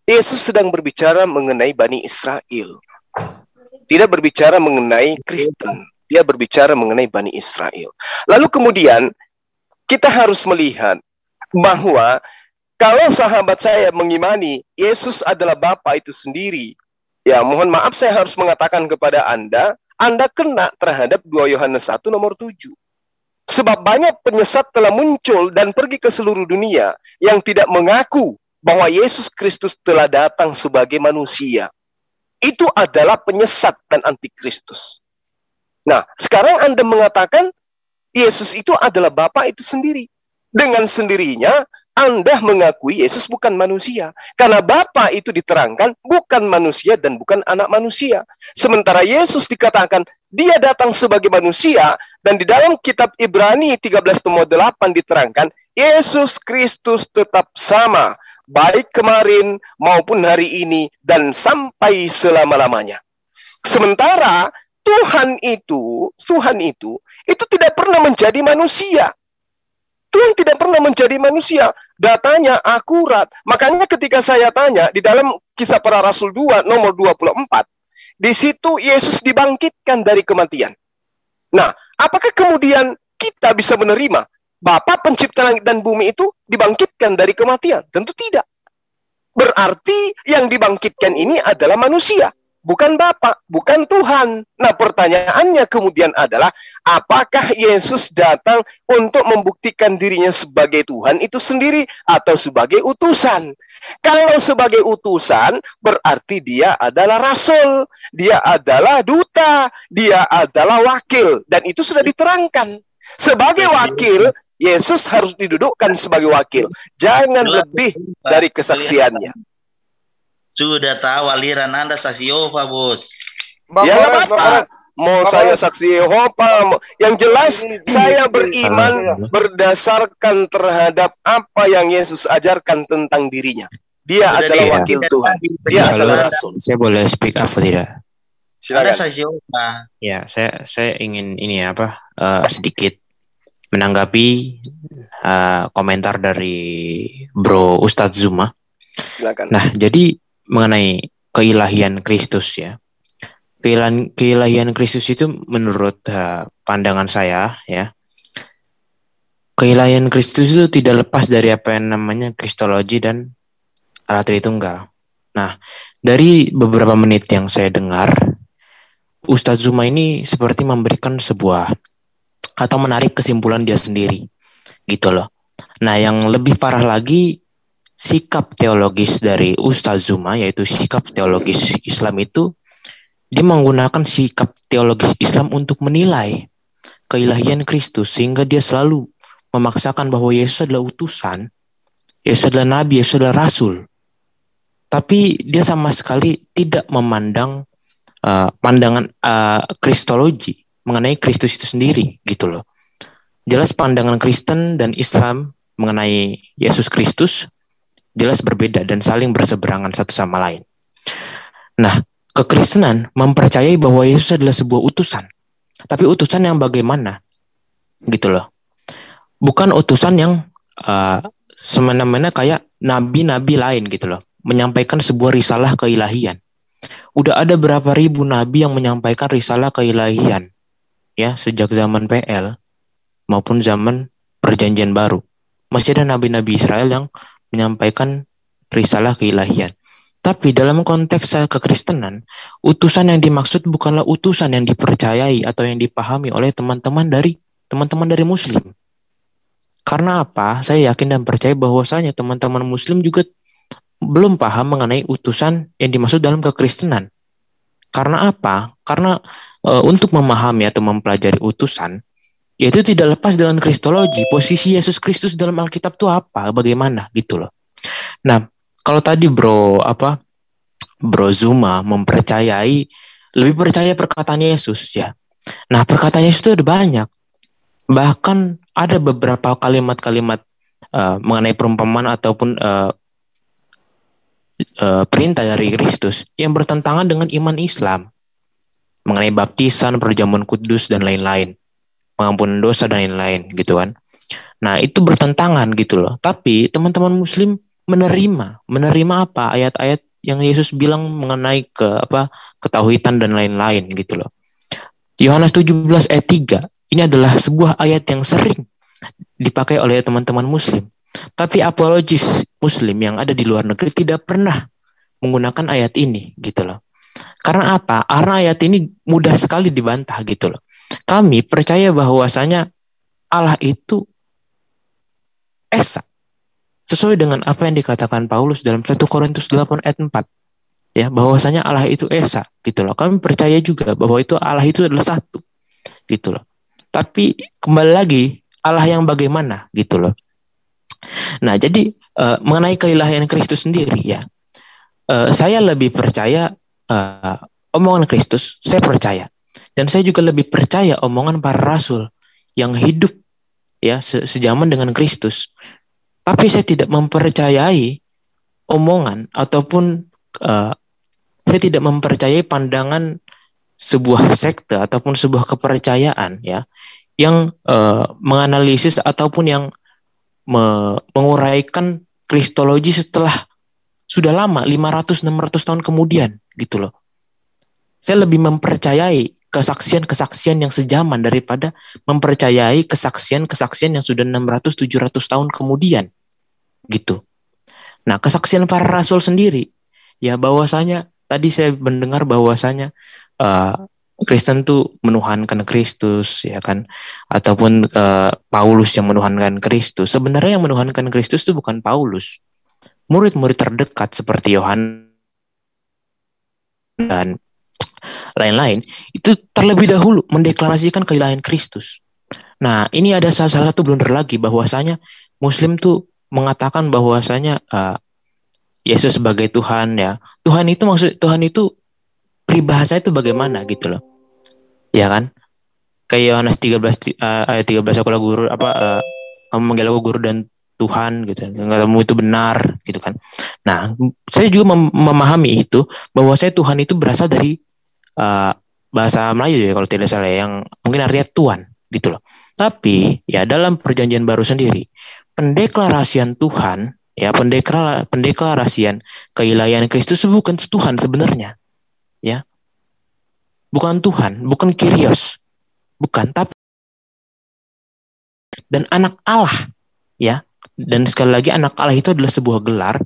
Yesus sedang berbicara mengenai Bani Israel. Tidak berbicara mengenai Kristen. Dia berbicara mengenai Bani Israel. Lalu kemudian kita harus melihat bahwa kalau sahabat saya mengimani Yesus adalah Bapa itu sendiri, ya mohon maaf saya harus mengatakan kepada Anda kena terhadap 2 Yohanes 1 nomor 7. Sebab banyak penyesat telah muncul dan pergi ke seluruh dunia yang tidak mengaku bahwa Yesus Kristus telah datang sebagai manusia. Itu adalah penyesat dan antikristus. Nah, sekarang Anda mengatakan Yesus itu adalah Bapa itu sendiri. dengan sendirinya Anda mengakui Yesus bukan manusia. Karena Bapa itu diterangkan bukan manusia dan bukan anak manusia. Sementara Yesus dikatakan dia datang sebagai manusia, dan di dalam kitab Ibrani 13:8 diterangkan Yesus Kristus tetap sama, baik kemarin maupun hari ini dan sampai selama-lamanya. Sementara Tuhan itu tidak pernah menjadi manusia. Tuhan tidak pernah menjadi manusia. Datanya akurat. Makanya ketika saya tanya di dalam Kisah Para Rasul 2 nomor 24, di situ Yesus dibangkitkan dari kematian. Nah, apakah kemudian kita bisa menerima Bapa pencipta langit dan bumi itu dibangkitkan dari kematian? Tentu tidak. Berarti yang dibangkitkan ini adalah manusia, bukan Bapa, bukan Tuhan. Nah, pertanyaannya kemudian adalah, apakah Yesus datang untuk membuktikan dirinya sebagai Tuhan itu sendiri atau sebagai utusan? Kalau sebagai utusan, berarti dia adalah rasul, dia adalah duta, dia adalah wakil, dan itu sudah diterangkan. Sebagai wakil, Yesus harus didudukkan sebagai wakil, jangan lebih dari kesaksiannya. Sudah tahu aliran Anda saksi Yehova, Bos. Ya nggak apa-apa. Mau saya saksi Yehova, yang jelas saya beriman berdasarkan terhadap apa yang Yesus ajarkan tentang dirinya. Dia adalah wakil Tuhan. Dia adalah rasul. Saya boleh speak up tidak? Silakan. Ada saksi Yehova. Ya, saya ingin ini sedikit menanggapi komentar dari Bro Ustadz Zuma. Silakan. Nah, jadi mengenai keilahian Kristus ya. Keilahian Kristus itu menurut pandangan saya ya. Keilahian Kristus itu tidak lepas dari apa yang namanya kristologi dan Allah Tritunggal. Nah, dari beberapa menit yang saya dengar, Ustadz Zuma ini seperti memberikan sebuah atau menarik kesimpulan dia sendiri. Gitu loh. Nah, yang lebih parah lagi, sikap teologis dari Ustadz Zuma, yaitu sikap teologis Islam itu, dia menggunakan sikap teologis Islam untuk menilai keilahian Kristus, sehingga dia selalu memaksakan bahwa Yesus adalah utusan, Yesus adalah nabi, Yesus adalah rasul. Tapi dia sama sekali tidak memandang pandangan kristologi mengenai Kristus itu sendiri, gitu loh. Jelas pandangan Kristen dan Islam mengenai Yesus Kristus jelas berbeda dan saling berseberangan satu sama lain. Nah, kekristenan mempercayai bahwa Yesus adalah sebuah utusan. Tapi utusan yang bagaimana? Gitu loh. Bukan utusan yang semena-mena kayak nabi-nabi lain gitu loh. Menyampaikan sebuah risalah keilahian. Udah ada berapa ribu nabi yang menyampaikan risalah keilahian. Ya, sejak zaman PL maupun zaman Perjanjian Baru. Masih ada nabi-nabi Israel yang menyampaikan risalah keilahian. Tapi dalam konteks kekristenan, utusan yang dimaksud bukanlah utusan yang dipercayai atau yang dipahami oleh teman-teman dari Muslim. Karena apa? Saya yakin dan percaya bahwasanya teman-teman Muslim juga belum paham mengenai utusan yang dimaksud dalam kekristenan. Karena apa? Karena untuk memahami atau mempelajari utusan, yaitu tidak lepas dengan kristologi. Posisi Yesus Kristus dalam Alkitab itu apa? Bagaimana? Gitu loh. Nah, kalau tadi Bro Zuma lebih percaya perkataan Yesus ya. Nah, perkataan Yesus itu ada banyak. Bahkan ada beberapa kalimat-kalimat mengenai perumpamaan ataupun perintah dari Kristus yang bertentangan dengan iman Islam. Mengenai baptisan, perjamuan kudus dan lain-lain. Pengampunan dosa dan lain-lain gitu kan. Nah, itu bertentangan gitu loh. Tapi teman-teman Muslim menerima apa? Ayat-ayat yang Yesus bilang mengenai ketauhidan dan lain-lain gitu loh. Yohanes 17 ayat 3. Ini adalah sebuah ayat yang sering dipakai oleh teman-teman Muslim. Tapi apologis Muslim yang ada di luar negeri tidak pernah menggunakan ayat ini gitu loh. Karena apa? Karena ayat ini mudah sekali dibantah gitu loh. Kami percaya bahwasanya Allah itu esa. Sesuai dengan apa yang dikatakan Paulus dalam 1 Korintus 8 ayat 4. Ya, bahwasanya Allah itu esa gitu loh. Kami percaya juga bahwa itu Allah itu adalah satu. Gitu loh. Tapi kembali lagi Allah yang bagaimana gitu loh. Nah, jadi mengenai keilahian Kristus sendiri ya, saya lebih percaya omongan Kristus, saya percaya. Dan saya juga lebih percaya omongan para rasul yang hidup ya sejaman dengan Kristus. Tapi saya tidak mempercayai omongan ataupun saya tidak mempercayai pandangan sebuah sekte ataupun sebuah kepercayaan ya yang menganalisis ataupun yang menguraikan kristologi setelah sudah lama 500-600 tahun kemudian gitu loh. Saya lebih mempercayai kesaksian-kesaksian yang sejaman daripada mempercayai kesaksian-kesaksian yang sudah 600-700 tahun kemudian gitu. Nah, kesaksian para rasul sendiri ya bahwasanya tadi saya mendengar bahwasanya Kristen tuh menuhankan Kristus ya kan, ataupun Paulus yang menuhankan Kristus. Sebenarnya yang menuhankan Kristus itu bukan Paulus, murid-murid terdekat seperti Yohanes dan lain-lain itu terlebih dahulu mendeklarasikan keilahian Kristus. Nah, ini ada salah satu blunder lagi bahwasanya Muslim tuh mengatakan bahwasanya Yesus sebagai Tuhan ya. Tuhan itu peribahasa itu bagaimana gitu loh. Ya kan? Kayak Yohanes 13 ayat 13 aku guru kamu manggil aku guru dan Tuhan gitu. Kamu itu benar gitu kan. Nah, saya juga memahami itu bahwa Tuhan itu berasal dari bahasa Melayu ya kalau tidak salah yang mungkin artinya Tuhan gitu loh. Tapi ya dalam perjanjian baru sendiri pendeklarasian Tuhan ya pendeklarasian keilahian Kristus bukan Tuhan sebenarnya ya, bukan Tuhan, bukan Kyrios, bukan, tapi dan anak Allah ya. Dan sekali lagi anak Allah itu adalah sebuah gelar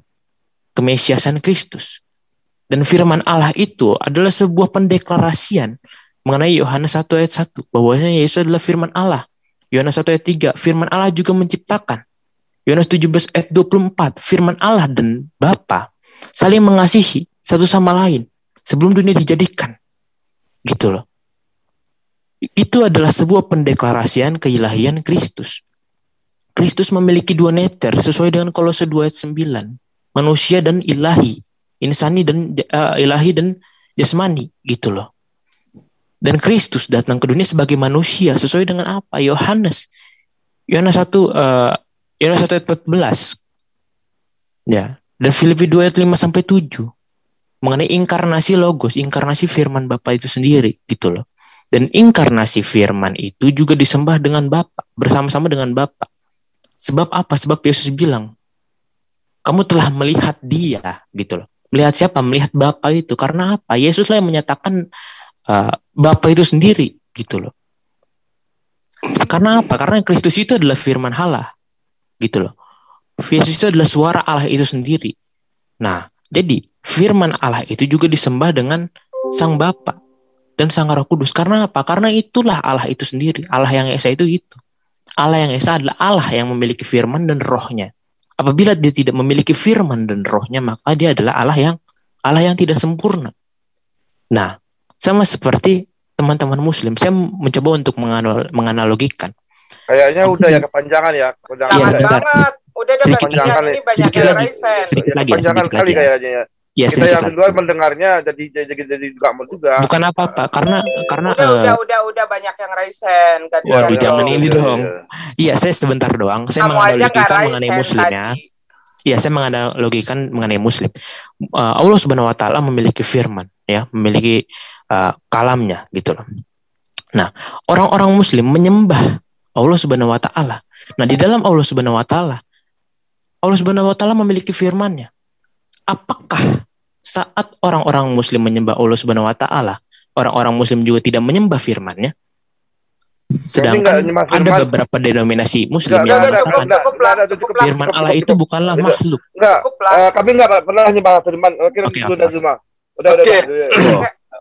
kemesiasan Kristus. Dan firman Allah itu adalah sebuah pendeklarasian mengenai Yohanes 1 ayat 1 bahwasanya Yesus adalah firman Allah. Yohanes 1 ayat 3 firman Allah juga menciptakan. Yohanes 17 ayat 24 firman Allah dan Bapa saling mengasihi satu sama lain sebelum dunia dijadikan. Gitu loh. Itu adalah sebuah pendeklarasian keilahian Kristus. Kristus memiliki dua neter sesuai dengan Kolose 2 ayat 9. Manusia dan ilahi. Insani dan ilahi dan jasmani gitu loh. Dan Kristus datang ke dunia sebagai manusia sesuai dengan apa? Yohanes 1 ayat 14. Ya, dan Filipi 2 ayat 5 sampai 7 mengenai inkarnasi logos, inkarnasi firman Bapa itu sendiri gitu loh. Dan inkarnasi firman itu juga disembah dengan Bapa, bersama-sama dengan Bapa. Sebab apa? Sebab Yesus bilang, kamu telah melihat Dia gitu loh. Melihat siapa? Melihat Bapa itu. Karena apa? Yesus lah yang menyatakan Bapa itu sendiri gitu loh. Karena apa? Karena Kristus itu adalah firman Allah gitu loh. Yesus itu adalah suara Allah itu sendiri. Nah, jadi firman Allah itu juga disembah dengan Sang Bapa dan Sang Roh Kudus. Karena apa? Karena itulah Allah itu sendiri. Allah yang Esa itu. Allah yang Esa adalah Allah yang memiliki firman dan rohnya. Apabila dia tidak memiliki firman dan rohnya, maka dia adalah Allah yang tidak sempurna. Nah, sama seperti teman-teman Muslim, saya mencoba untuk menganalogikan. Kayaknya udah ya kepanjangan ya. Iya, banget. Udah sedikit lagi. Sedikit lagi kayaknya ya. Ya, kita yang di luar mendengarnya jadi juga. Bukan apa-apa karena udah banyak yang raisen. Waduh, jangan ini dong. Iya, saya sebentar doang. Saya menganalogikan mengenai Muslim ya. Iya, saya menganalogikan mengenai Muslim. Allah Subhanahu Wa Taala memiliki firman, ya, memiliki kalamnya gitu loh. Nah, orang-orang Muslim menyembah Allah Subhanahu Wa Taala. Nah, di dalam Allah Subhanahu Wa Taala memiliki firman-Nya. Apakah saat orang-orang Muslim menyembah Allah Subhanahu Wa Taala, orang-orang Muslim juga tidak menyembah firman-Nya? Sedangkan ada beberapa denominasi Muslim yang mengatakan firman Allah itu bukanlah makhluk. Kami enggak pernah menyembah firman.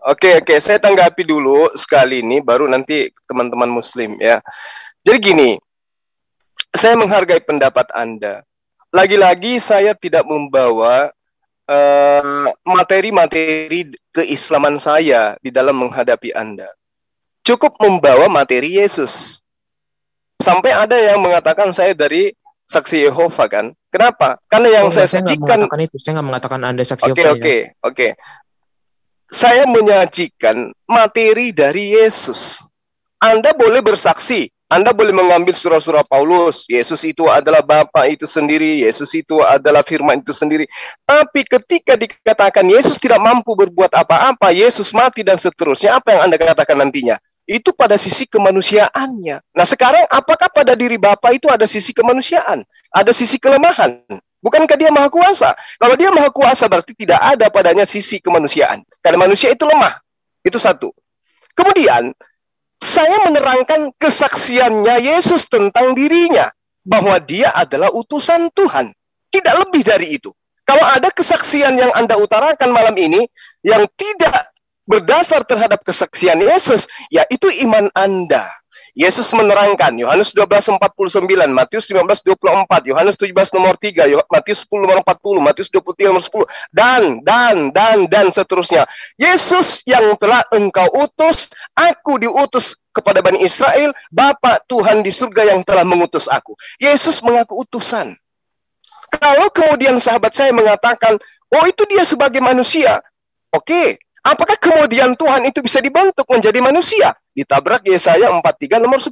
Oke, saya tanggapi dulu sekali ini, baru nanti teman-teman Muslim ya. Jadi gini, saya menghargai pendapat Anda. Lagi-lagi saya tidak membawa materi-materi keislaman saya di dalam menghadapi Anda. Cukup membawa materi Yesus. Sampai ada yang mengatakan saya dari saksi Yehova kan? Kenapa? Karena yang saya sajikan saya nggak mengatakan Anda saksi Yehova. Oke. Saya menyajikan materi dari Yesus. Anda boleh bersaksi, Anda boleh mengambil surah-surah Paulus, Yesus itu adalah Bapa itu sendiri, Yesus itu adalah firman itu sendiri. Tapi ketika dikatakan Yesus tidak mampu berbuat apa-apa, Yesus mati dan seterusnya, apa yang Anda katakan nantinya? Itu pada sisi kemanusiaannya. Nah sekarang apakah pada diri Bapa itu ada sisi kemanusiaan? Ada sisi kelemahan? Bukankah dia maha kuasa? Kalau dia maha kuasa berarti tidak ada padanya sisi kemanusiaan. Karena manusia itu lemah. Itu satu. Kemudian saya menerangkan kesaksiannya Yesus tentang dirinya. Bahwa dia adalah utusan Tuhan. Tidak lebih dari itu. Kalau ada kesaksian yang Anda utarakan malam ini yang tidak berdasar terhadap kesaksian Yesus, yaitu iman Anda. Yesus menerangkan, Yohanes 12:49, Matius 15:24, Yohanes 17 nomor 3, Matius 10 nomor 40, Matius 23 nomor 10, dan seterusnya. Yesus yang telah engkau utus, aku diutus kepada Bani Israel, Bapa Tuhan di surga yang telah mengutus aku. Yesus mengaku utusan. Kalau kemudian sahabat saya mengatakan, oh itu dia sebagai manusia, oke. Apakah kemudian Tuhan itu bisa dibentuk menjadi manusia? Ditabrak Yesaya 43 nomor 10,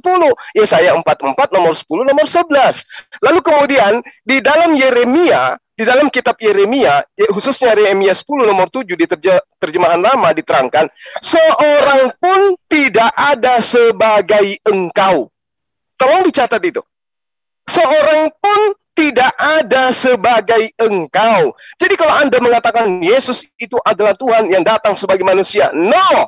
Yesaya 44 nomor 10 nomor 11. Lalu kemudian di dalam Yeremia, di dalam kitab Yeremia, khususnya Yeremia 10 nomor 7 di terjemahan lama diterangkan, seorang pun tidak ada sebagai engkau. Tolong dicatat itu. Seorang pun tidak ada sebagai engkau. Jadi kalau Anda mengatakan Yesus itu adalah Tuhan yang datang sebagai manusia, no,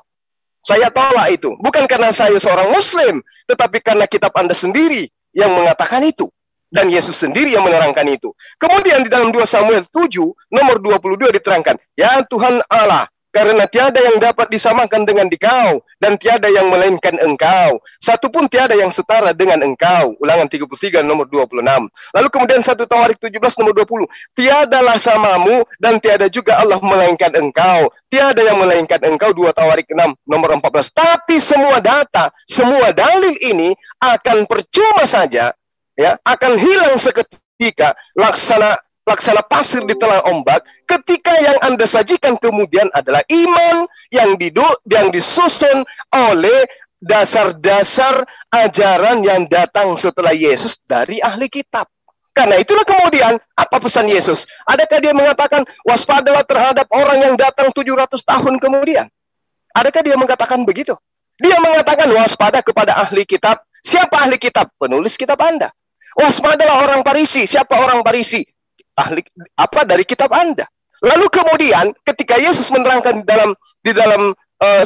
saya tolak itu. Bukan karena saya seorang Muslim, tetapi karena kitab Anda sendiri yang mengatakan itu. Dan Yesus sendiri yang menerangkan itu. Kemudian di dalam 2 Samuel 7, nomor 22 diterangkan, ya Tuhan Allah, karena tiada yang dapat disamakan dengan Dikau, dan tiada yang melainkan Engkau. Satu pun tiada yang setara dengan Engkau. Ulangan 33 nomor 26. Lalu kemudian 1 Tawarik 17 nomor 20. Tiadalah samamu, dan tiada juga Allah melainkan Engkau. Tiada yang melainkan Engkau. 2 Tawarik 6 nomor 14. Tapi semua data, semua dalil ini akan percuma saja, ya, akan hilang seketika, laksana pasir di telan ombak, ketika yang Anda sajikan kemudian adalah iman yang disusun oleh dasar-dasar ajaran yang datang setelah Yesus dari ahli kitab. Karena itulah kemudian, apa pesan Yesus? Adakah dia mengatakan, waspadalah terhadap orang yang datang 700 tahun kemudian? Adakah dia mengatakan begitu? Dia mengatakan waspada kepada ahli kitab. Siapa ahli kitab? Penulis kitab Anda. Waspadalah orang Farisi. Siapa orang Farisi? Dari kitab Anda. Lalu kemudian ketika Yesus menerangkan di dalam 1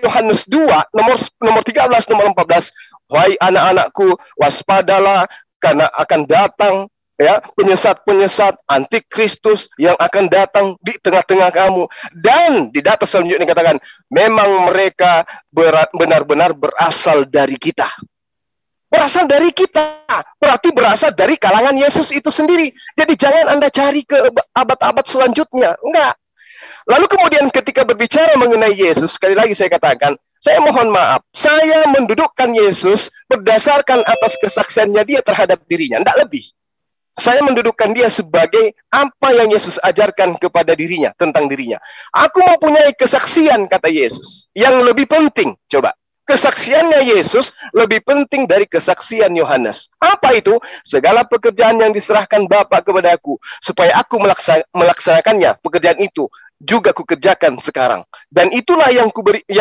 Yohanes 2 nomor 13 nomor 14, wahai anak-anakku, waspadalah karena akan datang ya penyesat-penyesat antikristus yang akan datang di tengah-tengah kamu. Dan di data selanjutnya dikatakan, memang mereka benar-benar berasal dari kita. Berasal dari kita, berarti berasal dari kalangan Yesus itu sendiri. Jadi jangan Anda cari ke abad-abad selanjutnya, enggak. Lalu kemudian ketika berbicara mengenai Yesus, sekali lagi saya katakan, saya mohon maaf, saya mendudukkan Yesus berdasarkan atas kesaksiannya dia terhadap dirinya, enggak lebih. Saya mendudukkan dia sebagai apa yang Yesus ajarkan kepada dirinya, tentang dirinya. Aku mempunyai kesaksian, kata Yesus, yang lebih penting, coba. Kesaksiannya Yesus lebih penting dari kesaksian Yohanes. Apa itu? Segala pekerjaan yang diserahkan Bapa kepadaku, supaya aku melaksanakannya, pekerjaan itu juga kukerjakan sekarang. Dan itulah yang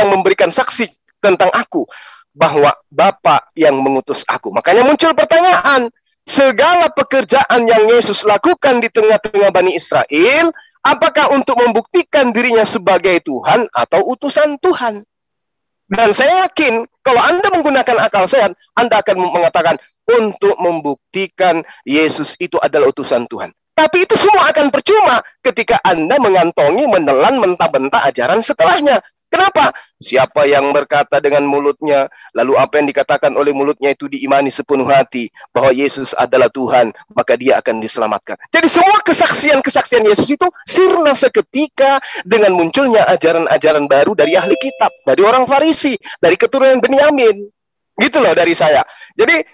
memberikan saksi tentang aku, bahwa Bapa yang mengutus aku. Makanya muncul pertanyaan, segala pekerjaan yang Yesus lakukan di tengah-tengah Bani Israel, apakah untuk membuktikan dirinya sebagai Tuhan atau utusan Tuhan? Dan saya yakin kalau Anda menggunakan akal sehat, Anda akan mengatakan untuk membuktikan Yesus itu adalah utusan Tuhan. Tapi itu semua akan percuma ketika Anda mengantongi, menelan mentah-mentah ajaran setelahnya. Kenapa? Siapa yang berkata dengan mulutnya, lalu apa yang dikatakan oleh mulutnya itu diimani sepenuh hati, bahwa Yesus adalah Tuhan, maka dia akan diselamatkan. Jadi semua kesaksian-kesaksian Yesus itu sirna seketika dengan munculnya ajaran-ajaran baru dari ahli kitab, dari orang Farisi, dari keturunan Benyamin. Gitu loh dari saya. Jadi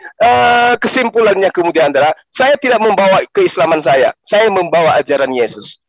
kesimpulannya kemudian adalah saya tidak membawa keislaman saya membawa ajaran Yesus.